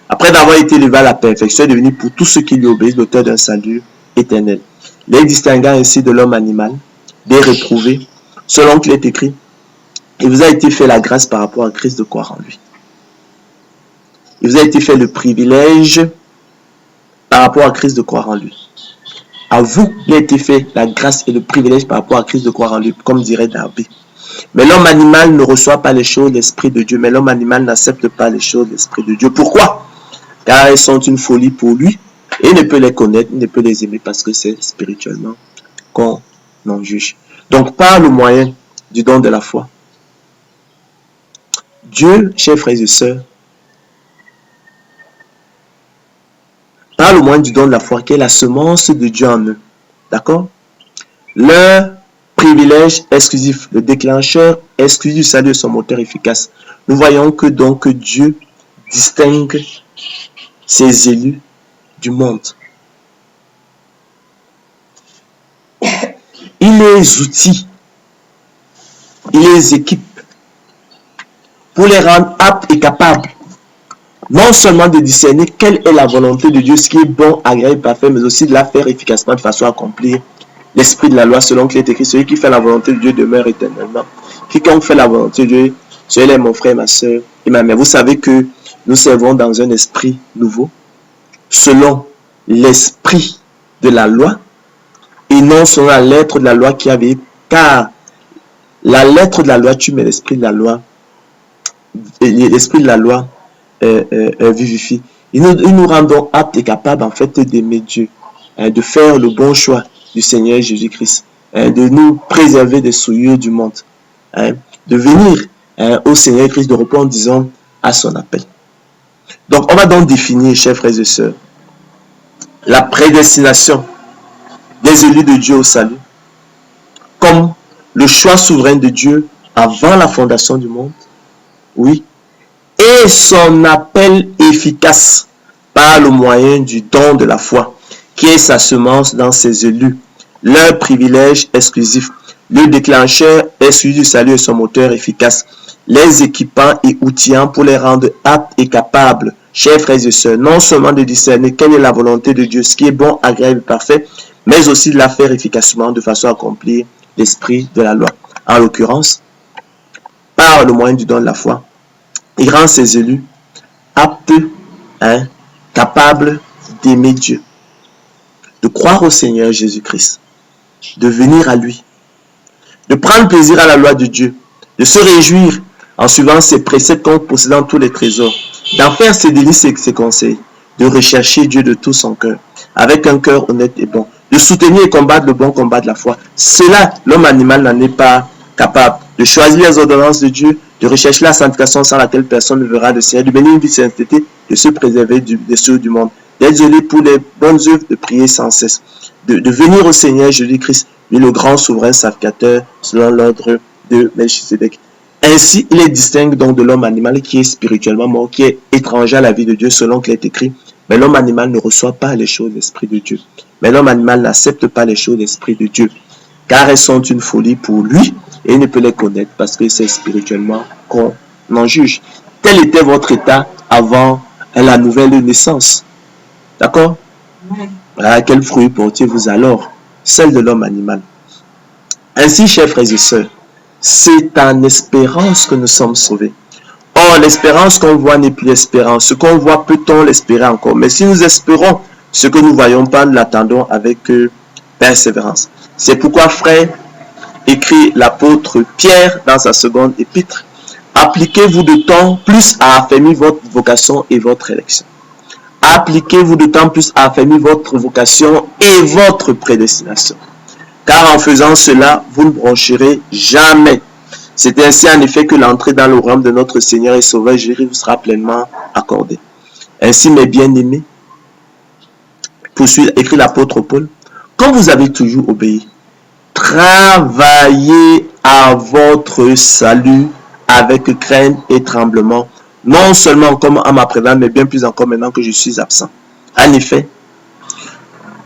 après d'avoir été élevé à la perfection, est devenu pour tous ceux qui lui obéissent l'auteur d'un salut éternel, les distinguant ainsi de l'homme animal, des réprouvés, selon qu'il est écrit, il vous a été fait la grâce par rapport à Christ de croire en lui. Il vous a été fait le privilège par rapport à Christ de croire en lui. À vous, il a été fait la grâce et le privilège par rapport à Christ de croire en lui, comme dirait Darby. Mais l'homme animal ne reçoit pas les choses de l'Esprit de Dieu, mais l'homme animal n'accepte pas les choses de l'Esprit de Dieu. Pourquoi? Car elles sont une folie pour lui, et il ne peut les connaître, il ne peut les aimer parce que c'est spirituellement qu'on en juge. Donc, par le moyen du don de la foi, Dieu, chers frères et sœurs, par le moyen du don de la foi, qui est la semence de Dieu en eux, d'accord? Leur privilège exclusif, le déclencheur exclusif du salut et son moteur efficace. Nous voyons que donc Dieu distingue ses élus du monde. Il les outille, il les équipe pour les rendre aptes et capables, non seulement de discerner quelle est la volonté de Dieu, ce qui est bon, agréable, parfait, mais aussi de la faire efficacement de façon à accomplir l'esprit de la loi, selon qu'il est écrit, celui qui fait la volonté de Dieu demeure éternellement. Quiconque fait la volonté de Dieu, celui-là est mon frère, ma soeur et ma mère. Vous savez que nous servons dans un esprit nouveau, selon l'esprit de la loi, et non selon la lettre de la loi qui avait, car la lettre de la loi tue, mais l'esprit de la loi, vivifie. Ils nous rendons aptes et capables en fait d'aimer Dieu, de faire le bon choix du Seigneur Jésus-Christ, de nous préserver des souillures du monde, de venir au Seigneur Christ, de répondre, disons, à son appel. Donc, on va donc définir, chers frères et sœurs, la prédestination des élus de Dieu au salut comme le choix souverain de Dieu avant la fondation du monde, oui, et son appel efficace par le moyen du don de la foi, qui est sa semence dans ses élus, leur privilège exclusif, le déclencheur exclusif du salut et son moteur efficace, les équipant et outillant pour les rendre aptes et capables, chers frères et sœurs, non seulement de discerner quelle est la volonté de Dieu, ce qui est bon, agréable et parfait, mais aussi de la faire efficacement de façon à accomplir l'esprit de la loi. En l'occurrence, par le moyen du don de la foi, il rend ses élus aptes, capables d'aimer Dieu, de croire au Seigneur Jésus-Christ, de venir à lui, de prendre plaisir à la loi de Dieu, de se réjouir en suivant ses préceptes comme possédant tous les trésors, d'en faire ses délices et ses conseils, de rechercher Dieu de tout son cœur, avec un cœur honnête et bon, de soutenir et combattre le bon combat de la foi. Cela, l'homme animal n'en est pas capable. De choisir les ordonnances de Dieu, de rechercher la sanctification sans laquelle personne ne verra le Seigneur, de mener une vie de sainteté, de se préserver des cieux du monde, d'être zélé pour les bonnes œuvres, de prier sans cesse, de venir au Seigneur Jésus-Christ, lui le grand souverain sacrificateur, selon l'ordre de Melchisédek. Ainsi, il est distinct donc de l'homme animal qui est spirituellement mort, qui est étranger à la vie de Dieu, selon qu'il est écrit. Mais l'homme animal ne reçoit pas les choses de l'Esprit de Dieu. Mais l'homme animal n'accepte pas les choses de l'Esprit de Dieu, car elles sont une folie pour lui, et il ne peut les connaître parce que c'est spirituellement qu'on en juge. Tel était votre état avant la nouvelle naissance. D'accord? Quel fruit portiez-vous alors? Celle de l'homme animal. Ainsi, chers frères et sœurs, c'est en espérance que nous sommes sauvés. Or, l'espérance qu'on voit n'est plus l'espérance. Ce qu'on voit, peut-on l'espérer encore? Mais si nous espérons ce que nous ne voyons pas, nous l'attendons avec persévérance. C'est pourquoi, frère, écrit l'apôtre Pierre dans sa seconde épître, appliquez-vous de temps plus à affermir votre vocation et votre élection. Appliquez-vous de temps plus à affermir votre vocation et votre prédestination. Car en faisant cela, vous ne broncherez jamais. C'est ainsi en effet que l'entrée dans le royaume de notre Seigneur et Sauveur Jésus vous sera pleinement accordée. Ainsi, mes bien-aimés, poursuit, écrit l'apôtre Paul, quand vous avez toujours obéi, travaillez à votre salut avec crainte et tremblement, non seulement comme à ma présence, mais bien plus encore maintenant que je suis absent. En effet,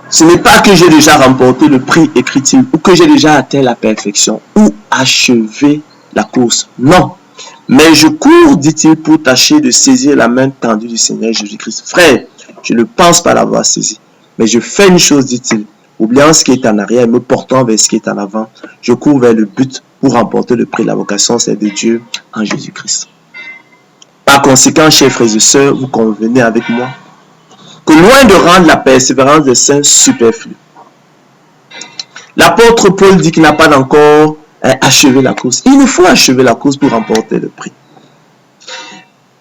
ce n'est pas que j'ai déjà remporté le prix, écrit-il, ou que j'ai déjà atteint la perfection, ou achevé la course. Non, mais je cours, dit-il, pour tâcher de saisir la main tendue du Seigneur Jésus-Christ. Frère, je ne pense pas l'avoir saisi, mais je fais une chose, dit-il, oubliant ce qui est en arrière et me portant vers ce qui est en avant, je cours vers le but pour remporter le prix de la vocation, c'est de Dieu en Jésus-Christ. Par conséquent, chers frères et sœurs, vous convenez avec moi que loin de rendre la persévérance des saints superflue, l'apôtre Paul dit qu'il n'a pas encore achevé la course. Il nous faut achever la course pour remporter le prix.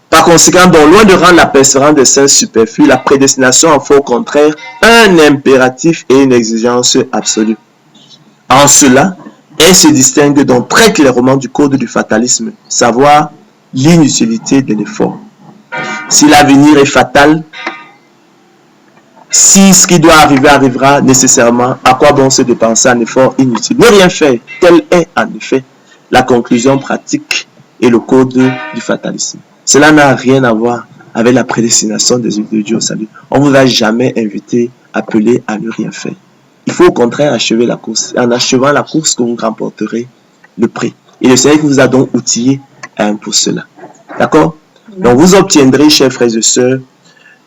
Par conséquent, donc, loin de rendre la persévérance des saints superflue, la prédestination en fait au contraire un impératif et une exigence absolue. En cela, elle se distingue donc très clairement du code du fatalisme, savoir l'inutilité de l'effort. Si l'avenir est fatal, si ce qui doit arriver arrivera nécessairement, à quoi bon se dépenser un effort inutile? Ne rien faire. Telle est en effet la conclusion pratique et le code du fatalisme. Cela n'a rien à voir avec la prédestination des œuvres de Dieu au salut. On ne vous a jamais invité, appelé à ne rien faire. Il faut au contraire achever la course. En achevant la course que vous remporterez le prix. Et le Seigneur vous a donc outillé pour cela. D'accord? Donc vous obtiendrez, chers frères et sœurs,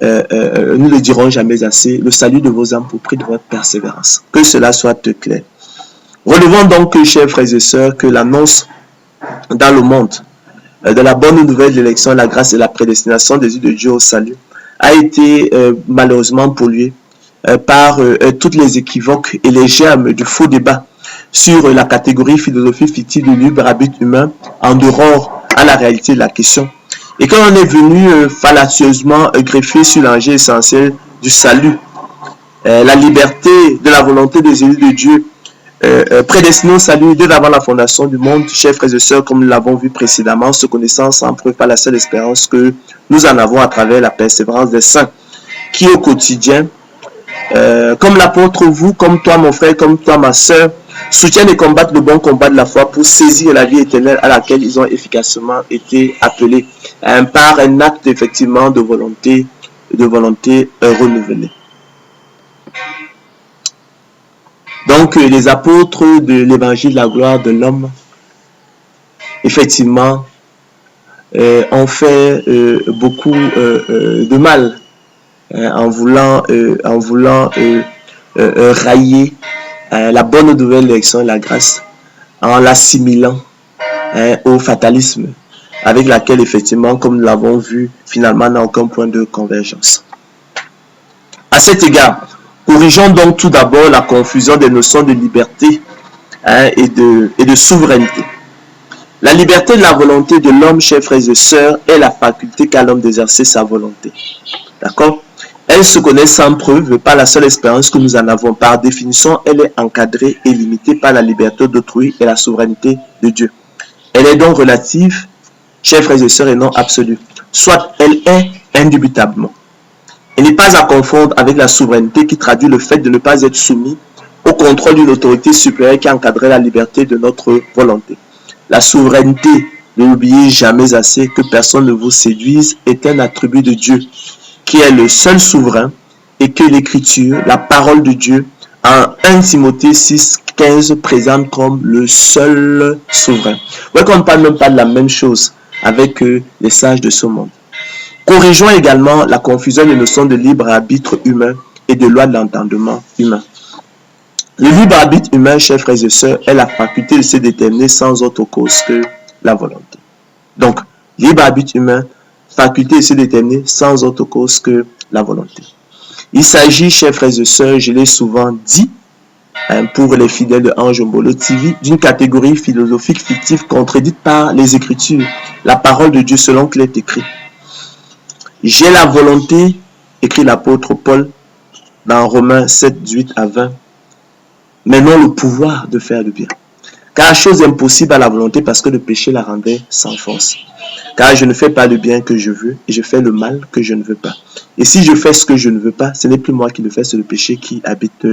nous ne le dirons jamais assez, le salut de vos âmes pour prix de votre persévérance. Que cela soit clair. Relevons donc, chers frères et sœurs, que l'annonce dans le monde de la bonne nouvelle de l'élection, la grâce et la prédestination des yeux de Dieu au salut a été malheureusement polluée par toutes les équivoques et les germes du faux débat sur la catégorie philosophie fictive du libre arbitre humain en dehors à la réalité de la question. Et quand on est venu fallacieusement greffer sur l'enjeu essentiel du salut, la liberté de la volonté des élus de Dieu, prédestiné au salut dès avant la fondation du monde, chers frères et sœurs, comme nous l'avons vu précédemment, se connaissant sans preuve par la seule espérance que nous en avons à travers la persévérance des saints, qui au quotidien, comme l'apôtre, vous, comme toi mon frère, comme toi ma sœur, soutiennent et combattent le bon combat de la foi pour saisir la vie éternelle à laquelle ils ont efficacement été appelés par un acte effectivement de volonté renouvelée. Donc les apôtres de l'évangile de la gloire de l'homme effectivement ont fait beaucoup de mal en voulant railler la bonne nouvelle élection et la grâce en l'assimilant au fatalisme, avec laquelle effectivement, comme nous l'avons vu, finalement n'a aucun point de convergence. À cet égard, corrigeons donc tout d'abord la confusion des notions de liberté et de souveraineté. La liberté de la volonté de l'homme, chers frères et sœurs, est la faculté qu'a l'homme d'exercer sa volonté. D'accord? Elle se connaît sans preuve, pas la seule expérience que nous en avons. Par définition, elle est encadrée et limitée par la liberté d'autrui et la souveraineté de Dieu. Elle est donc relative, chers frères et sœurs, et non absolue. Soit elle est indubitablement. Elle n'est pas à confondre avec la souveraineté qui traduit le fait de ne pas être soumis au contrôle d'une autorité supérieure qui encadrait la liberté de notre volonté. La souveraineté, ne l'oubliez jamais assez, que personne ne vous séduise, est un attribut de Dieu, qui est le seul souverain, et que l'Écriture, la parole de Dieu, en 1 Timothée 6, 15, présente comme le seul souverain. Vous voyez qu'on ne parle même pas de la même chose avec les sages de ce monde. Corrigeons également la confusion des notions de libre arbitre humain et de loi de l'entendement humain. Le libre arbitre humain, chers frères et sœurs, est la faculté de se déterminer sans autre cause que la volonté. Donc, libre arbitre humain, faculté de se déterminer sans autre cause que la volonté. Il s'agit, chers frères et sœurs, je l'ai souvent dit, pour les fidèles de Ange Mbolo TV, d'une catégorie philosophique fictive contredite par les Écritures, la parole de Dieu selon qu'il est écrit. J'ai la volonté, écrit l'apôtre Paul dans Romains 7, 18 à 20, mais non le pouvoir de faire le bien. Car chose impossible à la volonté parce que le péché la rendait sans force. Car je ne fais pas le bien que je veux et je fais le mal que je ne veux pas. Et si je fais ce que je ne veux pas, ce n'est plus moi qui le fais, c'est le péché qui habite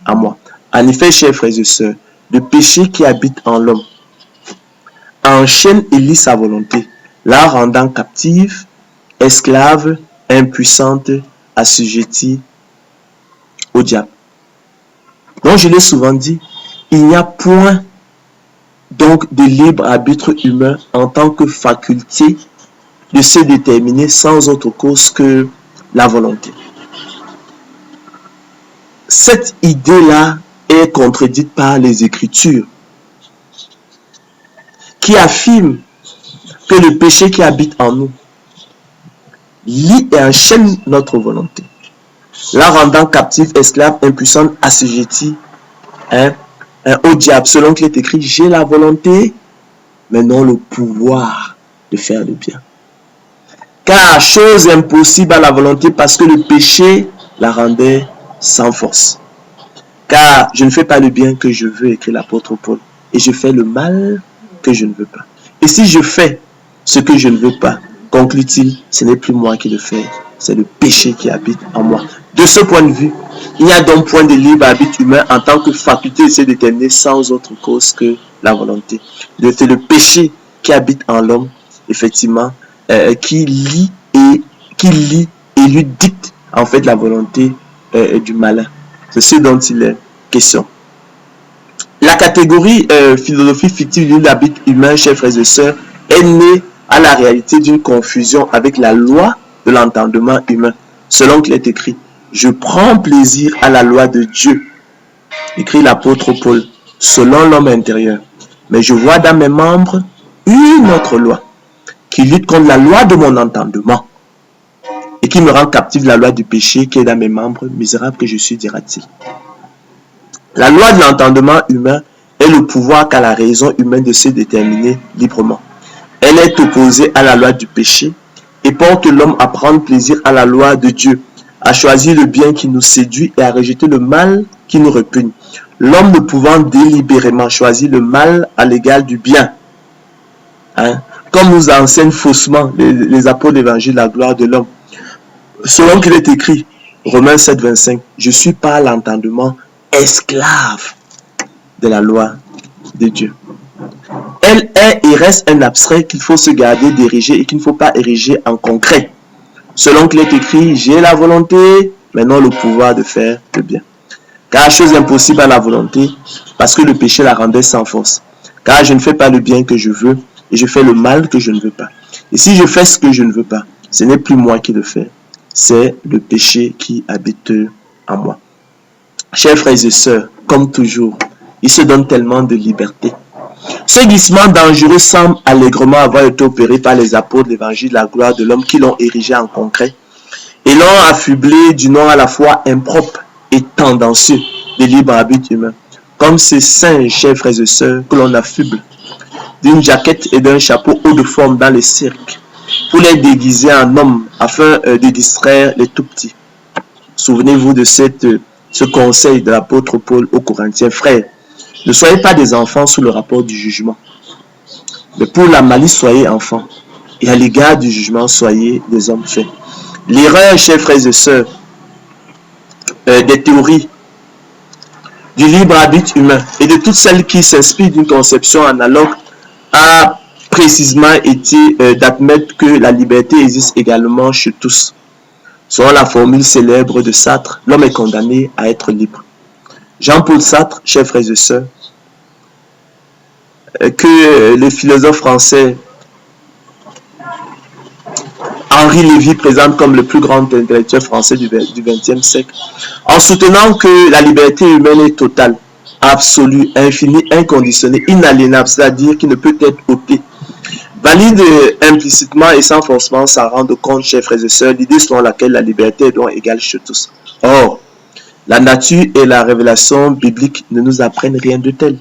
en moi. En effet, chers frères et sœurs, le péché qui habite en l'homme enchaîne et lie sa volonté, la rendant captive, esclave, impuissante, assujettie au diable. Donc je l'ai souvent dit, il n'y a point donc de libre arbitre humain en tant que faculté de se déterminer sans autre cause que la volonté. Cette idée-là est contredite par les Écritures qui affirment que le péché qui habite en nous lie et enchaîne notre volonté, la rendant captive, esclave, impuissante, assujettie au diable. Selon qu'il est écrit, j'ai la volonté, mais non le pouvoir de faire le bien. Car chose impossible à la volonté parce que le péché la rendait sans force. Car je ne fais pas le bien que je veux, écrit l'apôtre Paul, et je fais le mal que je ne veux pas. Et si je fais ce que je ne veux pas, conclut-il, ce n'est plus moi qui le fais, c'est le péché qui habite en moi. De ce point de vue, il n'y a donc point de libre arbitre humain en tant que faculté de se déterminer sans autre cause que la volonté. C'est le péché qui habite en l'homme, effectivement, qui lie et lui dicte en fait la volonté du malin. C'est ce dont il est question. La catégorie philosophie fictive du libre arbitre humain, chers frères et sœurs, est née à la réalité d'une confusion avec la loi de l'entendement humain. Selon qu'il est écrit, je prends plaisir à la loi de Dieu, écrit l'apôtre Paul, selon l'homme intérieur. Mais je vois dans mes membres une autre loi qui lutte contre la loi de mon entendement et qui me rend captif de la loi du péché qui est dans mes membres, misérable que je suis, dira-t-il. La loi de l'entendement humain est le pouvoir qu'a la raison humaine de se déterminer librement. Elle est opposée à la loi du péché et porte l'homme à prendre plaisir à la loi de Dieu, à choisir le bien qui nous séduit et à rejeter le mal qui nous repugne. L'homme ne pouvant délibérément choisir le mal à l'égal du bien, comme nous enseignent faussement les apôtres de l'évangile, la gloire de l'homme. Selon qu'il est écrit, Romains 7, 25, je suis par l'entendement esclave de la loi de Dieu. Elle est et reste un abstrait qu'il faut se garder d'ériger et qu'il ne faut pas ériger en concret. Selon qu'il est écrit, j'ai la volonté, mais non le pouvoir de faire le bien. Car chose impossible à la volonté, parce que le péché la rendait sans force. Car je ne fais pas le bien que je veux, et je fais le mal que je ne veux pas. Et si je fais ce que je ne veux pas, ce n'est plus moi qui le fais, c'est le péché qui habite en moi. chers frères et sœurs, comme toujours, il se donne tellement de liberté. Ce glissement dangereux semble allègrement avoir été opéré par les apôtres de l'évangile de la gloire de l'homme qui l'ont érigé en concret et l'ont affublé du nom à la fois impropre et tendancieux de libre arbitre humain. Comme ces singes, chers frères et sœurs, que l'on affuble d'une jaquette et d'un chapeau haut de forme dans les cirques pour les déguiser en hommes afin de distraire les tout petits. Souvenez-vous de ce conseil de l'apôtre Paul aux Corinthiens. Frères, ne soyez pas des enfants sous le rapport du jugement, mais pour la malice, soyez enfants, et à l'égard du jugement, soyez des hommes faits. L'erreur, chers frères et sœurs, des théories du libre arbitre humain et de toutes celles qui s'inspirent d'une conception analogue a précisément été d'admettre que la liberté existe également chez tous. Selon la formule célèbre de Sartre, l'homme est condamné à être libre. Jean-Paul Sartre, chers frères et sœurs, que le philosophe français Henri Lévy présente comme le plus grand intellectuel français du XXe siècle, en soutenant que la liberté humaine est totale, absolue, infinie, inconditionnée, inaliénable, c'est-à-dire qui ne peut être ôtée. Valide implicitement et sans forcément s'en rendre compte, chers frères et sœurs, l'idée selon laquelle la liberté est donc égale chez tous. Or, la nature et la révélation biblique ne nous apprennent rien de tel.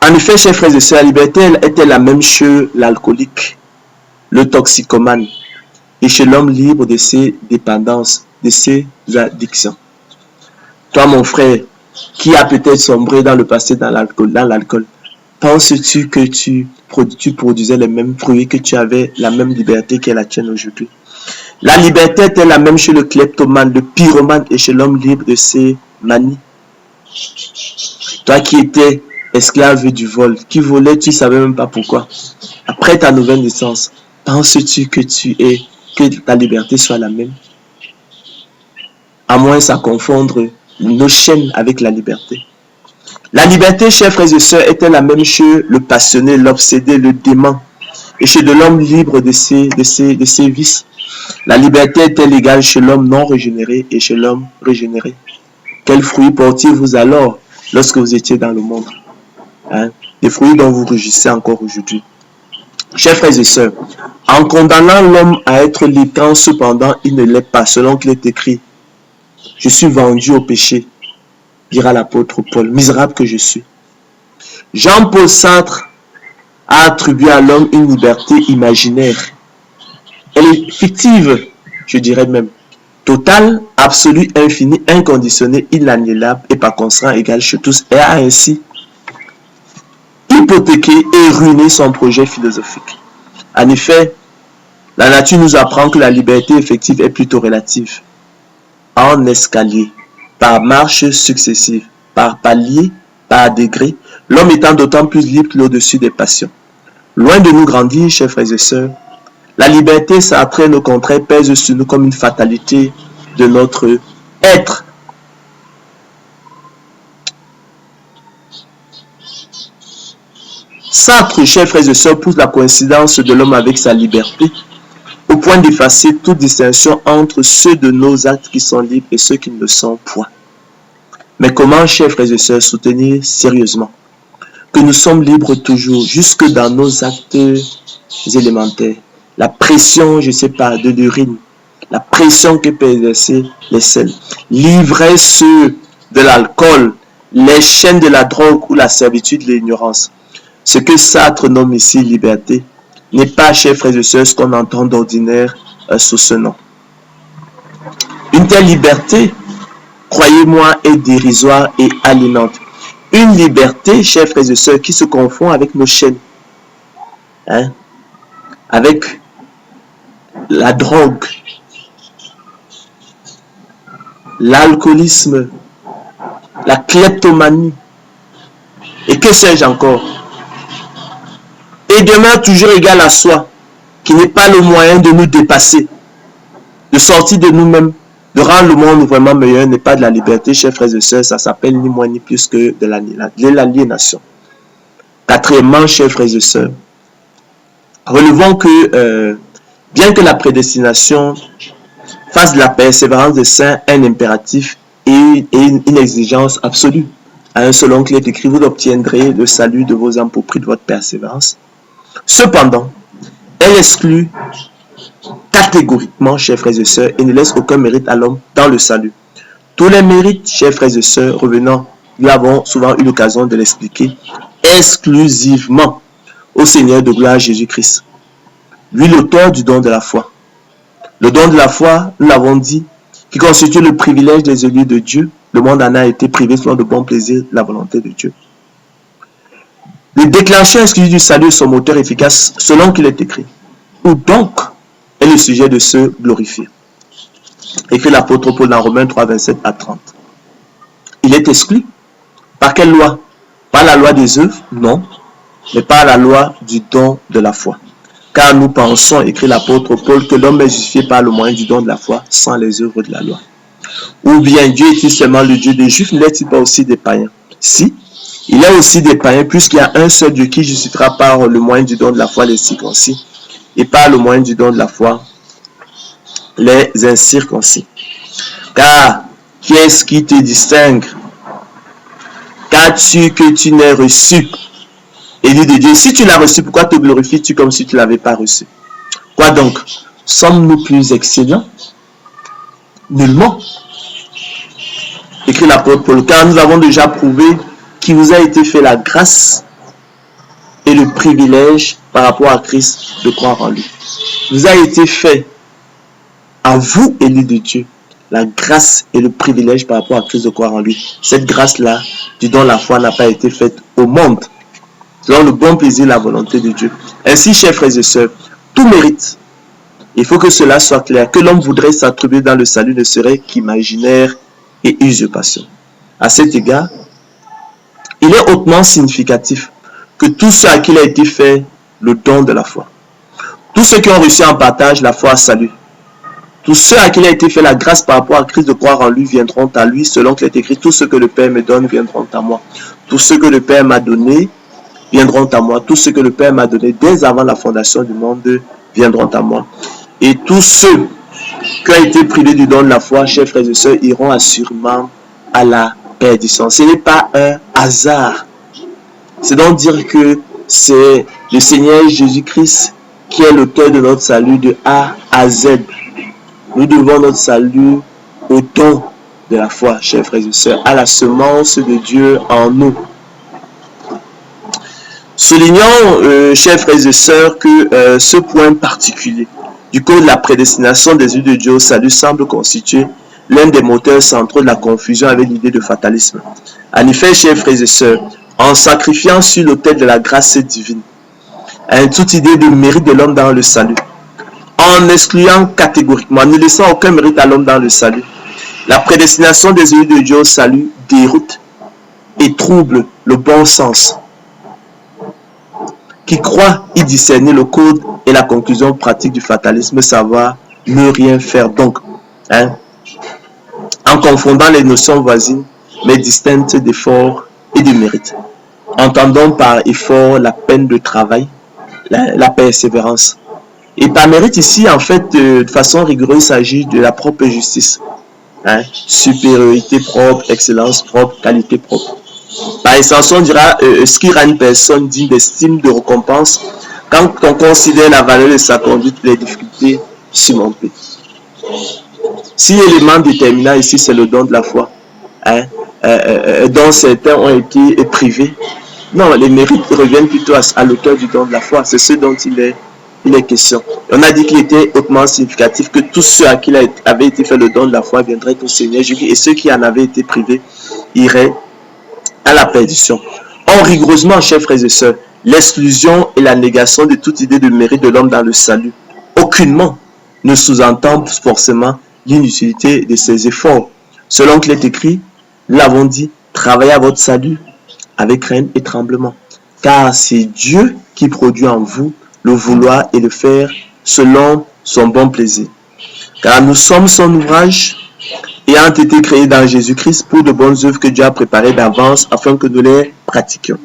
En effet, chers frères et sœurs, la liberté était la même chez l'alcoolique, le toxicomane, et chez l'homme libre de ses dépendances, de ses addictions. Toi, mon frère, qui a peut-être sombré dans le passé dans l'alcool, penses-tu que tu produisais les mêmes fruits, que tu avais la même liberté qu'est la tienne aujourd'hui? La liberté était la même chez le kleptomane, le pyromane et chez l'homme libre de ses manies. Toi qui étais esclave du vol, qui volait, tu ne savais même pas pourquoi. Après ta nouvelle naissance, penses-tu que ta liberté soit la même? À moins à confondre nos chaînes avec la liberté. La liberté, chers frères et sœurs, était la même chez le passionné, l'obsédé, le dément, et chez de l'homme libre de ses vices. La liberté était légale chez l'homme non régénéré et chez l'homme régénéré. Quels fruits portiez-vous alors lorsque vous étiez dans le monde? Des fruits dont vous rugissez encore aujourd'hui. Chers frères et sœurs, en condamnant l'homme à être libre, quand cependant il ne l'est pas, selon qu'il est écrit, je suis vendu au péché, dira l'apôtre Paul, misérable que je suis. Jean-Paul Sartre a attribué à l'homme une liberté imaginaire. Elle est fictive, je dirais même. Totale, absolue, infinie, inconditionnée, inaliénable et par conséquent égale chez tous. Et a ainsi hypothéqué et ruiné son projet philosophique. En effet, la nature nous apprend que la liberté effective est plutôt relative. En escalier, par marches successives, par paliers, par degrés, l'homme étant d'autant plus libre qu'il est au-dessus des passions. Loin de nous grandir, chers frères et sœurs, la liberté s'entraîne au contraire, pèse sur nous comme une fatalité de notre être. Sartre, chers frères et sœurs, pousse la coïncidence de l'homme avec sa liberté au point d'effacer toute distinction entre ceux de nos actes qui sont libres et ceux qui ne le sont point. Mais comment, chers frères et sœurs, soutenir sérieusement que nous sommes libres toujours, jusque dans nos actes élémentaires? La pression, je ne sais pas, de l'urine, la pression que peut exercer les selles, l'ivresse de l'alcool, les chaînes de la drogue ou la servitude de l'ignorance. Ce que Sartre nomme ici liberté n'est pas, chers frères et sœurs, ce qu'on entend d'ordinaire sous ce nom. Une telle liberté, croyez-moi, est dérisoire et aliénante. Une liberté, chers frères et sœurs, qui se confond avec nos chaînes, avec la drogue, l'alcoolisme, la kleptomanie, et que sais-je encore. Et demeure toujours égal à soi, qui n'est pas le moyen de nous dépasser, de sortir de nous-mêmes, de rendre le monde vraiment meilleur, n'est pas de la liberté, chers frères et sœurs, ça s'appelle ni moins ni plus que de l'aliénation. Quatrièmement, chers frères et sœurs, relevons que, bien que la prédestination fasse de la persévérance des saints un impératif et une exigence absolue. À un seul oncle est écrit, vous obtiendrez le salut de vos âmes pour prix de votre persévérance. Cependant, elle exclut catégoriquement, chers frères et sœurs, et ne laisse aucun mérite à l'homme dans le salut. Tous les mérites, chers frères et sœurs, revenant, nous avons souvent eu l'occasion de l'expliquer, exclusivement au Seigneur de gloire Jésus-Christ. Lui, l'auteur du don de la foi. Le don de la foi, nous l'avons dit, qui constitue le privilège des élus de Dieu. Le monde en a été privé selon de bons plaisirs de la volonté de Dieu. Le déclencheur exclusif du salut est son moteur efficace selon qu'il est écrit. Où donc est le sujet de se glorifier? Écrit l'apôtre Paul dans Romains 3, 27 à 30. Il est exclu. Par quelle loi? Pas la loi des œuvres? Non. Mais par la loi du don de la foi. Car nous pensons, écrit l'apôtre Paul, que l'homme est justifié par le moyen du don de la foi sans les œuvres de la loi. Ou bien Dieu est-il seulement le Dieu des Juifs, n'est-il pas aussi des païens? Si, il est aussi des païens, puisqu'il y a un seul Dieu qui justifiera par le moyen du don de la foi les circoncis, et par le moyen du don de la foi les incirconcis. Car, qui est-ce qui te distingue? Qu'as-tu que tu n'aies reçu? Élu de Dieu, si tu l'as reçu, pourquoi te glorifies-tu comme si tu ne l'avais pas reçu? Quoi donc? Sommes-nous plus excellents? Nullement. Écrit l'apôtre Paul, car nous avons déjà prouvé qu'il vous a été fait la grâce et le privilège par rapport à Christ de croire en lui. Vous a été fait à vous, élus de Dieu, la grâce et le privilège par rapport à Christ de croire en lui. Cette grâce-là, du don de la foi, n'a pas été faite au monde, selon le bon plaisir et la volonté de Dieu. Ainsi, chers frères et sœurs, tout mérite, il faut que cela soit clair, que l'homme voudrait s'attribuer dans le salut ne serait qu'imaginaire et usurpation. À cet égard, il est hautement significatif que tous ceux à qui il a été fait le don de la foi, tous ceux qui ont reçu en partage la foi à salut, tous ceux à qui il a été fait la grâce par rapport à Christ de croire en lui viendront à lui, selon qu'il est écrit, tous ceux que le Père me donne viendront à moi. Tous ceux que le Père m'a donné viendront à moi. Tous ceux que le Père m'a donné dès avant la fondation du monde viendront à moi. Et tous ceux qui ont été privés du don de la foi, chers frères et sœurs, iront assurément à la perdition. Ce n'est pas un hasard. C'est donc dire que c'est le Seigneur Jésus-Christ qui est l'auteur de notre salut de A à Z. Nous devons notre salut au don de la foi, chers frères et sœurs, à la semence de Dieu en nous. Soulignons, chers frères et sœurs, que ce point particulier du code de la prédestination des élus de Dieu au salut semble constituer l'un des moteurs centraux de la confusion avec l'idée de fatalisme. En effet, chers frères et sœurs, en sacrifiant sur l'autel de la grâce divine, à toute idée de mérite de l'homme dans le salut, en excluant catégoriquement, en ne laissant aucun mérite à l'homme dans le salut, la prédestination des élus de Dieu au salut déroute et trouble le bon sens, qui croit y discerner le code et la conclusion pratique du fatalisme, savoir ne rien faire donc, en confondant les notions voisines mais distinctes d'effort et de mérite. Entendons par effort la peine de travail, la persévérance. Et par mérite ici, en fait, de façon rigoureuse, il s'agit de la propre justice. Supériorité propre, excellence propre, qualité propre. Par extension, on dira ce qui rend une personne digne d'estime, de récompense, quand on considère la valeur de sa conduite, les difficultés surmontées. Si l'élément déterminant ici, c'est le don de la foi, dont certains ont été privés, non, les mérites reviennent plutôt à l'auteur du don de la foi. C'est ce dont il est question. On a dit qu'il était hautement significatif que tous ceux à qui il avait été fait le don de la foi viendraient au Seigneur Jésus et ceux qui en avaient été privés iraient à la perdition. Or, rigoureusement, chers frères et sœurs, l'exclusion et la négation de toute idée de mérite de l'homme dans le salut, aucunement ne sous-entend forcément l'inutilité de ses efforts. Selon qu'il est écrit, nous l'avons dit, travaillez à votre salut avec crainte et tremblement, car c'est Dieu qui produit en vous le vouloir et le faire selon son bon plaisir. Car nous sommes son ouvrage, ayant été créés dans Jésus-Christ pour de bonnes œuvres que Dieu a préparées d'avance afin que nous les pratiquions.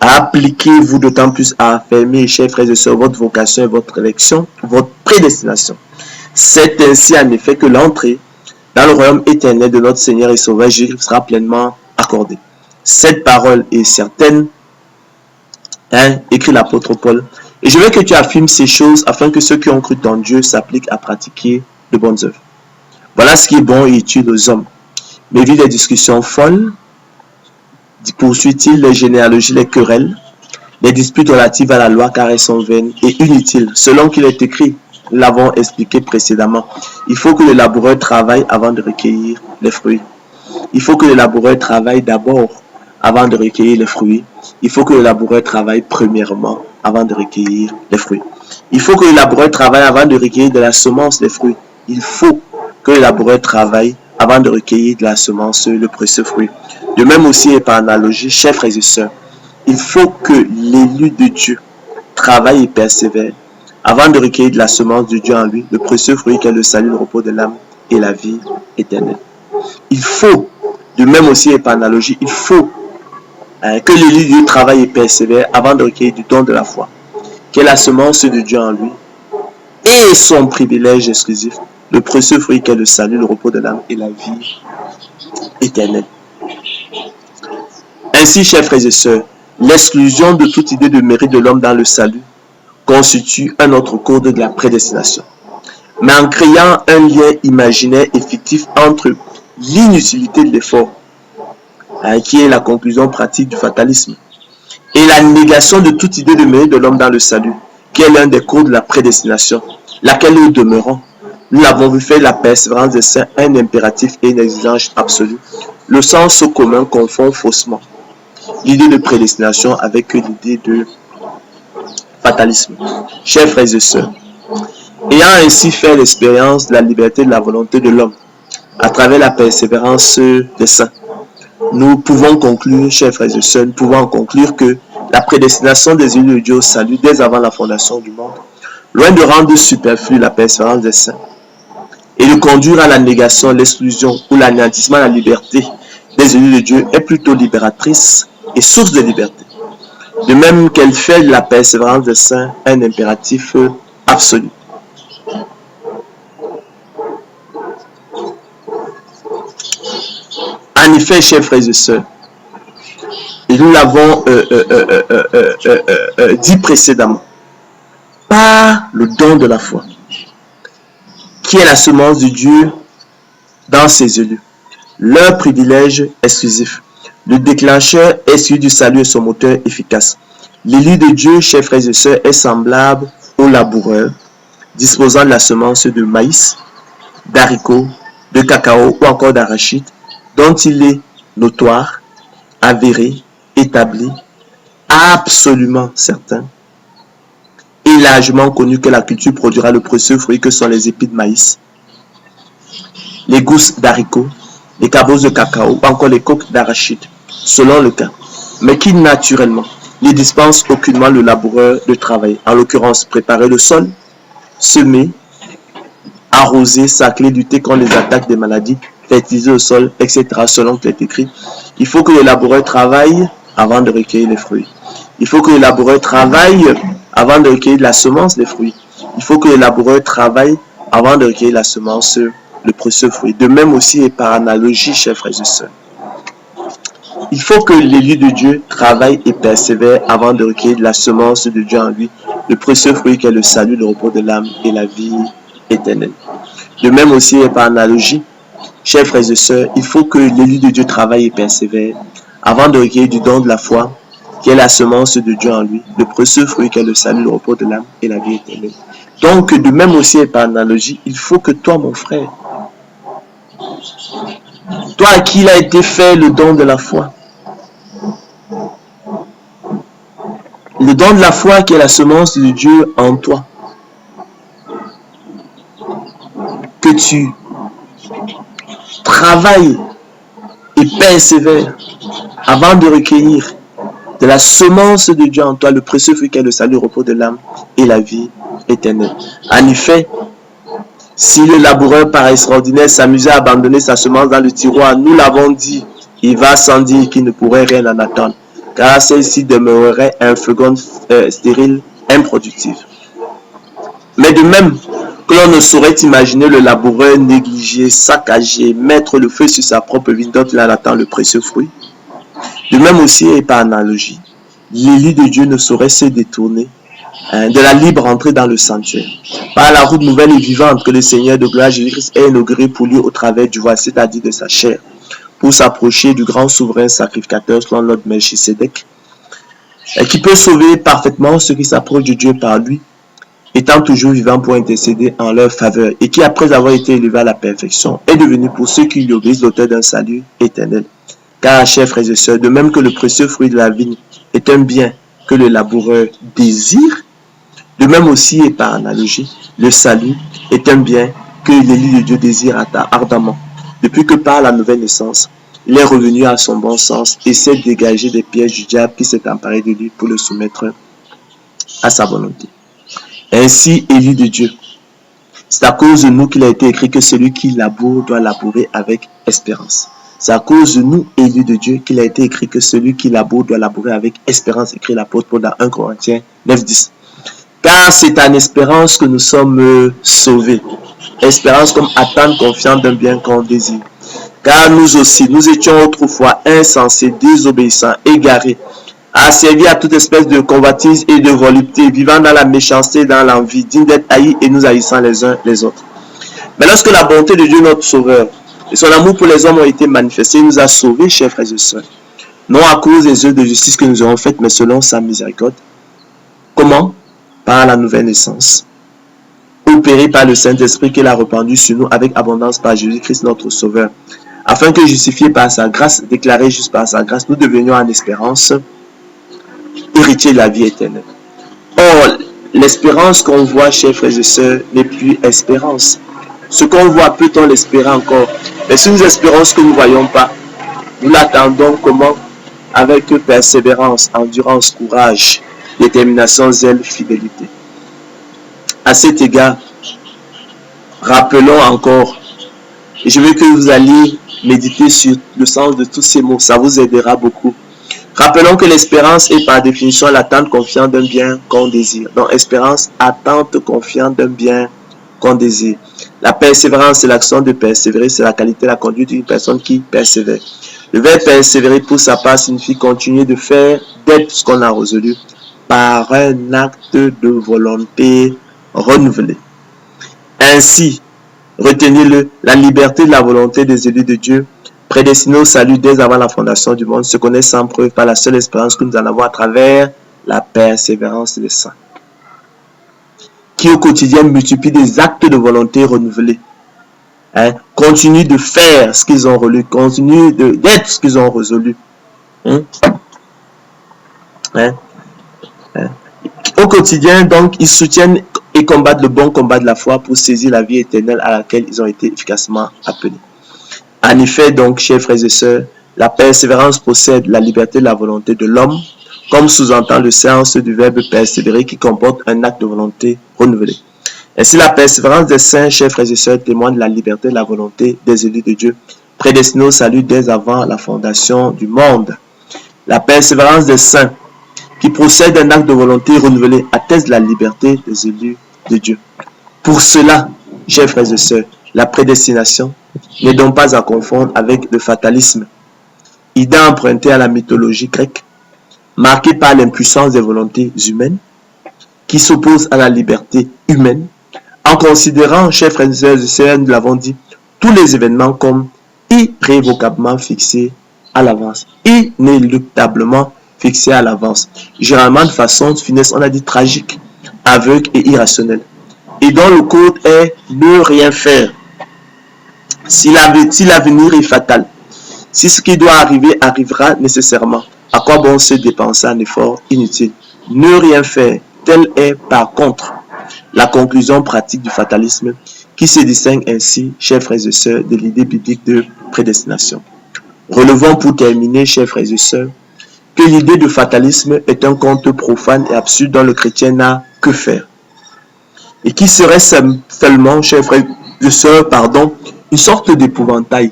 Appliquez-vous d'autant plus à affermir, chers frères et sœurs, votre vocation et votre élection, votre prédestination. C'est ainsi en effet que l'entrée dans le royaume éternel de notre Seigneur et Sauveur Jésus sera pleinement accordée. Cette parole est certaine, écrit l'apôtre Paul. Et je veux que tu affirmes ces choses afin que ceux qui ont cru en Dieu s'appliquent à pratiquer de bonnes œuvres. Voilà ce qui est bon et utile aux hommes. Mais vit des discussions folles, poursuit-il les généalogies, les querelles, les disputes relatives à la loi car elles sont vaines et inutiles, selon qu'il est écrit. Nous l'avons expliqué précédemment. Il faut que le laboureur travaille avant de recueillir les fruits. Il faut que le laboureur travaille d'abord avant de recueillir les fruits. Il faut que le laboureur travaille premièrement avant de recueillir les fruits. Il faut que le laboureur travaille avant de recueillir de la semence les fruits. Il faut que le laboureur travaille avant de recueillir de la semence le précieux fruit. De même aussi et par analogie, chers frères et sœurs, il faut que l'élu de Dieu travaille et persévère avant de recueillir de la semence de Dieu en lui, le précieux fruit qu'est le salut, le repos de l'âme et la vie éternelle. Il faut, de même aussi et par analogie, il faut que l'élu de Dieu travaille et persévère avant de recueillir du don de la foi, qu'est la semence de Dieu en lui et son privilège exclusif, le précieux fruit qu'est le salut, le repos de l'âme et la vie éternelle. Ainsi, chers frères et sœurs, l'exclusion de toute idée de mérite de l'homme dans le salut constitue un autre code de la prédestination. Mais en créant un lien imaginaire et fictif entre l'inutilité de l'effort, qui est la conclusion pratique du fatalisme, et la négation de toute idée de mérite de l'homme dans le salut, qui est l'un des codes de la prédestination, laquelle nous demeurons. Nous l'avons vu faire la persévérance des saints, un impératif et une exigence absolue. Le sens commun confond faussement l'idée de prédestination avec l'idée de fatalisme. Chers frères et sœurs, ayant ainsi fait l'expérience de la liberté de la volonté de l'homme à travers la persévérance des saints, nous pouvons conclure, chers frères et sœurs, nous pouvons conclure que la prédestination des élus de Dieu au salut dès avant la fondation du monde, loin de rendre superflue la persévérance des saints et de conduire à la négation, l'exclusion ou l'anéantissement de la liberté des élus de Dieu, est plutôt libératrice et source de liberté. De même qu'elle fait de la persévérance des saints un impératif absolu. En effet, chers frères et sœurs, et nous l'avons dit précédemment, par le don de la foi, qui est la semence de Dieu dans ses élus, leur privilège exclusif. Le déclencheur est celui du salut et son moteur efficace. L'élu de Dieu, chers frères et sœurs, est semblable au laboureur, disposant de la semence de maïs, d'haricots, de cacao ou encore d'arachide, dont il est notoire, avéré, établi, absolument certain et largement connu que la culture produira le précieux fruit que sont les épis de maïs, les gousses d'haricots, les cabosses de cacao ou encore les coques d'arachide, selon le cas, mais qui naturellement ne dispense aucunement le laboureur de travail, en l'occurrence préparer le sol, semer, arroser, sacler, lutter contre les attaques des maladies, fertiliser le sol, etc. selon qu'il est écrit. Il faut que le laboureur travaille avant de recueillir les fruits. Il faut que le laboureur travaille avant de recueillir la semence des fruits. Il faut que le laboureur travaille avant de recueillir la semence, le précieux fruit. De même aussi et par analogie, chers frères et sœurs. Il faut que l'élu de Dieu travaille et persévère avant de recueillir la semence de Dieu en lui, le précieux fruit qui est le salut, le repos de l'âme et la vie éternelle. De même aussi et par analogie, chers frères et sœurs, il faut que l'élu de Dieu travaille et persévère avant de recueillir du don de la foi, qui est la semence de Dieu en lui, le précieux fruit qui est le salut, le repos de l'âme et la vie éternelle. Donc, de même aussi et par analogie, il faut que toi, mon frère, toi à qui il a été fait le don de la foi, le don de la foi qui est la semence de Dieu en toi, que tu travailles et persévères avant de recueillir de la semence de Dieu en toi, le précieux fruit qui est le salut, le repos de l'âme et la vie éternelle. En effet, si le laboureur par extraordinaire s'amusait à abandonner sa semence dans le tiroir, nous l'avons dit, il va sans dire qu'il ne pourrait rien en attendre, car celle-ci demeurerait un feugon stérile, improductive. Mais de même que l'on ne saurait imaginer le laboureur négligé, saccagé, mettre le feu sur sa propre vigne dont il attend le précieux fruit. De même aussi et par analogie, l'élu de Dieu ne saurait se détourner de la libre entrée dans le sanctuaire, par la route nouvelle et vivante que le Seigneur de gloire Jésus-Christ a inaugurée pour lui au travers du voile, c'est-à-dire de sa chair, pour s'approcher du grand souverain sacrificateur selon l'ordre Melchisédek, qui peut sauver parfaitement ceux qui s'approchent de Dieu par lui, étant toujours vivant pour intercéder en leur faveur, et qui, après avoir été élevé à la perfection, est devenu pour ceux qui lui obéissent l'auteur d'un salut éternel. Car, chers frères et sœurs, de même que le précieux fruit de la vigne est un bien que le laboureur désire, de même aussi et par analogie, le salut est un bien que l'élu de Dieu désire ardemment. Depuis que par la nouvelle naissance, il est revenu à son bon sens et s'est dégagé des pièges du diable qui s'est emparé de lui pour le soumettre à sa volonté. Ainsi, élu de Dieu, c'est à cause de nous qu'il a été écrit que celui qui laboure doit labourer avec espérance. C'est à cause de nous, élus de Dieu, qu'il a été écrit que celui qui laboure doit labourer avec espérance, écrit l'apôtre Paul dans 1 Corinthiens 9:10. Car c'est en espérance que nous sommes sauvés. Espérance comme attente confiante d'un bien qu'on désire. Car nous aussi, nous étions autrefois insensés, désobéissants, égarés, asservis à toute espèce de convoitise et de volupté, vivant dans la méchanceté, dans l'envie, dignes d'être haïs et nous haïssant les uns les autres. Mais lorsque la bonté de Dieu, notre Sauveur, et son amour pour les hommes ont été manifestés, il nous a sauvés, chers frères et sœurs. Non à cause des œuvres de justice que nous avons faites, mais selon sa miséricorde. Comment? Par la nouvelle naissance, opérée par le Saint-Esprit qu'il a répandu sur nous avec abondance par Jésus-Christ notre Sauveur, afin que justifiés par sa grâce, déclarés justes par sa grâce, nous devenions en espérance héritiers de la vie éternelle. Or, l'espérance qu'on voit, chers frères et sœurs, n'est plus espérance. Ce qu'on voit, peut-on l'espérer encore? Mais si nous espérons ce que nous ne voyons pas, nous l'attendons comment? Avec persévérance, endurance, courage, détermination, zèle, fidélité. À cet égard, rappelons encore, et je veux que vous alliez méditer sur le sens de tous ces mots, ça vous aidera beaucoup. Rappelons que l'espérance est par définition l'attente confiante d'un bien qu'on désire. Donc, espérance, attente confiante d'un bien qu'on désire. La persévérance, c'est l'action de persévérer, c'est la qualité, la conduite d'une personne qui persévère. Le verbe persévérer, pour sa part, signifie continuer de faire, d'être ce qu'on a résolu, par un acte de volonté renouvelé. Ainsi, retenez-le, la liberté de la volonté des élus de Dieu, prédestinés au salut dès avant la fondation du monde, se connaît sans preuve par la seule espérance que nous en avons à travers la persévérance des saints, qui au quotidien multiplient des actes de volonté renouvelés. Continuent de faire ce qu'ils ont relu, continuent d'être ce qu'ils ont résolu. Au quotidien, donc, ils soutiennent et combattent le bon combat de la foi pour saisir la vie éternelle à laquelle ils ont été efficacement appelés. En effet, donc, chers frères et sœurs, la persévérance possède la liberté de la volonté de l'homme, comme sous-entend le sens du verbe persévérer qui comporte un acte de volonté renouvelé. Ainsi, la persévérance des saints, chers frères et sœurs, témoigne de la liberté de la volonté des élus de Dieu, prédestinés au salut dès avant la fondation du monde. La persévérance des saints, qui procède d'un acte de volonté renouvelé, atteste de la liberté des élus de Dieu. Pour cela, chers frères et sœurs, la prédestination n'est donc pas à confondre avec le fatalisme, idée empruntée à la mythologie grecque, marquée par l'impuissance des volontés humaines, qui s'oppose à la liberté humaine, en considérant, chers frères et sœurs, nous l'avons dit, tous les événements comme irrévocablement fixés à l'avance, inéluctablement fixés à l'avance, généralement de façon, finesse, on a dit tragique, aveugle et irrationnelle, et dont le code est ne rien faire. Si l'avenir est fatal, si ce qui doit arriver arrivera nécessairement, à quoi bon se dépenser un effort inutile? Ne rien faire, telle est par contre la conclusion pratique du fatalisme qui se distingue ainsi, chers frères et sœurs, de l'idée biblique de prédestination. Relevons pour terminer, chers frères et sœurs, que l'idée de fatalisme est un conte profane et absurde dont le chrétien n'a que faire. Et qui serait seulement, chers frères et sœurs, une sorte d'épouvantail.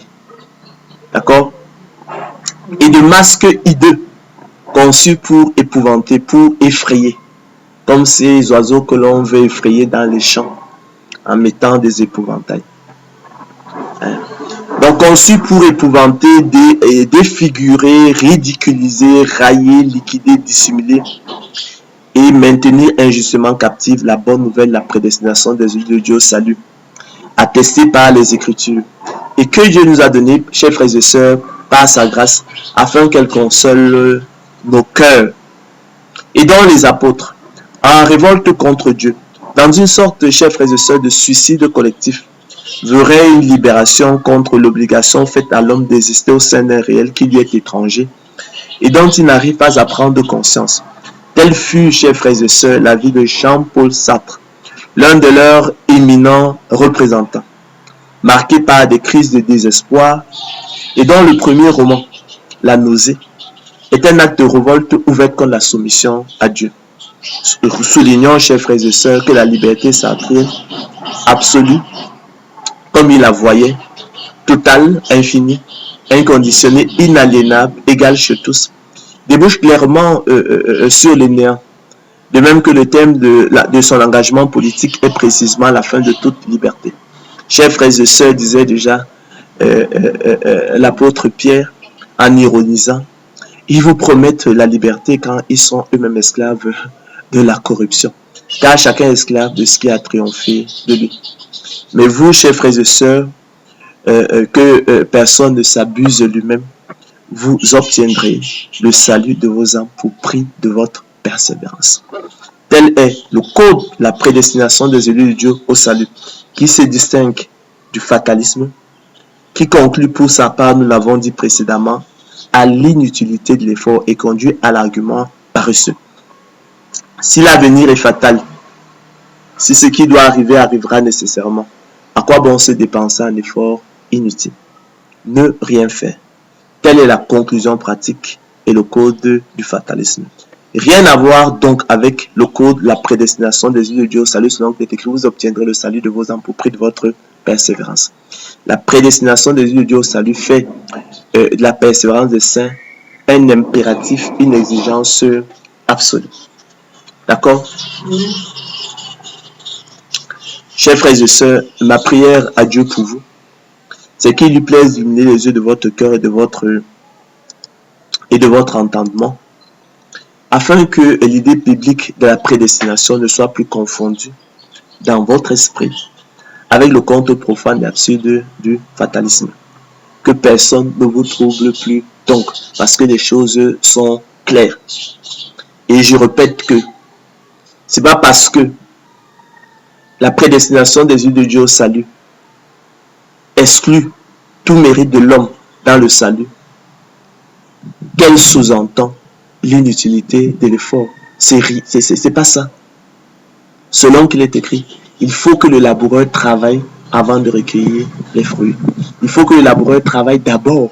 D'accord? Et de masque hideux, conçu pour épouvanter, pour effrayer. Comme ces oiseaux que l'on veut effrayer dans les champs. en mettant des épouvantails. Donc conçu pour épouvanter, défigurer, ridiculiser, railler, liquider, dissimuler et maintenir injustement captive la bonne nouvelle, la prédestination des élus de Dieu au salut, attestée par les Écritures, et que Dieu nous a donné, chers frères et sœurs, par sa grâce, afin qu'elle console nos cœurs. Et dans les apôtres, en révolte contre Dieu, dans une sorte, chers frères et sœurs, de suicide collectif, verrait une libération contre l'obligation faite à l'homme d'exister au sein d'un réel qui lui est étranger et dont il n'arrive pas à prendre conscience. Tel fut, chers frères et sœurs, la vie de Jean-Paul Sartre, l'un de leurs éminents représentants, marqué par des crises de désespoir et dont le premier roman, La nausée, est un acte de révolte ouverte contre la soumission à Dieu. Soulignons, chers frères et sœurs, que la liberté sartrienne absolue, comme il la voyait, totale, infinie, inconditionnée, inaliénable, égale chez tous, débouche clairement sur le néant. De même que le thème de son engagement politique est précisément la fin de toute liberté. Chers frères et sœurs, disait déjà l'apôtre Pierre en ironisant, ils vous promettent la liberté quand ils sont eux-mêmes esclaves de la corruption, car chacun est esclave de ce qui a triomphé de lui. Mais vous, chers frères et sœurs, que personne ne s'abuse lui-même, vous obtiendrez le salut de vos âmes pour prix de votre persévérance. Tel est le code, la prédestination des élus de Dieu au salut, qui se distingue du fatalisme, qui conclut pour sa part, nous l'avons dit précédemment, à l'inutilité de l'effort et conduit à l'argument paresseux. Si l'avenir est fatal, si ce qui doit arriver arrivera nécessairement, à quoi bon se dépenser un effort inutile? Ne rien faire. Telle est la conclusion pratique et le code du fatalisme. Rien à voir donc avec le code, la prédestination des élus de Dieu au salut, selon que écrit, vous obtiendrez le salut de vos âmes pour prix de votre persévérance. La prédestination des élus de Dieu au salut fait de la persévérance des saints un impératif, une exigence absolue. D'accord? Chers frères et sœurs, ma prière à Dieu pour vous, c'est qu'il lui plaise d'illuminer les yeux de votre cœur et de votre entendement, afin que l'idée biblique de la prédestination ne soit plus confondue dans votre esprit avec le conte profane et absurde du fatalisme. Que personne ne vous trouble plus donc, parce que les choses sont claires. Et je répète que c'est pas parce que la prédestination des yeux de Dieu au salut exclut tout mérite de l'homme dans le salut qu'elle sous-entend l'inutilité de l'effort. C'est pas ça. Selon qu'il est écrit, il faut que le laboureur travaille avant de recueillir les fruits. Il faut que le laboureur travaille d'abord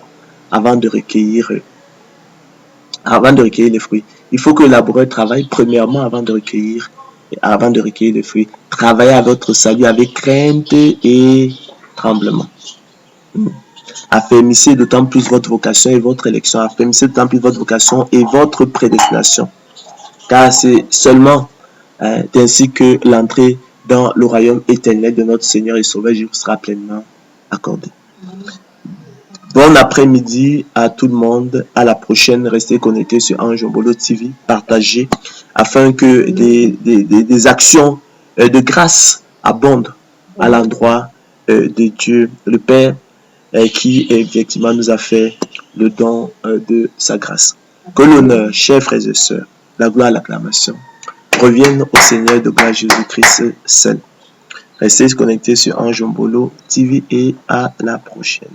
avant de recueillir les fruits. Il faut que le laboureur travaille premièrement avant de recueillir les fruits. Travaillez à votre salut avec crainte et tremblement. Affermissez d'autant plus votre vocation et votre élection. Affermissez d'autant plus votre vocation et votre prédestination. Car c'est seulement ainsi que l'entrée dans le royaume éternel de notre Seigneur et Sauveur Jésus sera pleinement accordée. Bon après-midi à tout le monde. À la prochaine. Restez connectés sur Anjombolo TV. Partagez afin que des actions de grâce abondent à l'endroit de Dieu, le Père, qui effectivement nous a fait le don de sa grâce. Que l'honneur, chers frères et sœurs, la gloire et l'acclamation reviennent au Seigneur de gloire Jésus-Christ seul. Restez connectés sur Anjombolo TV et à la prochaine.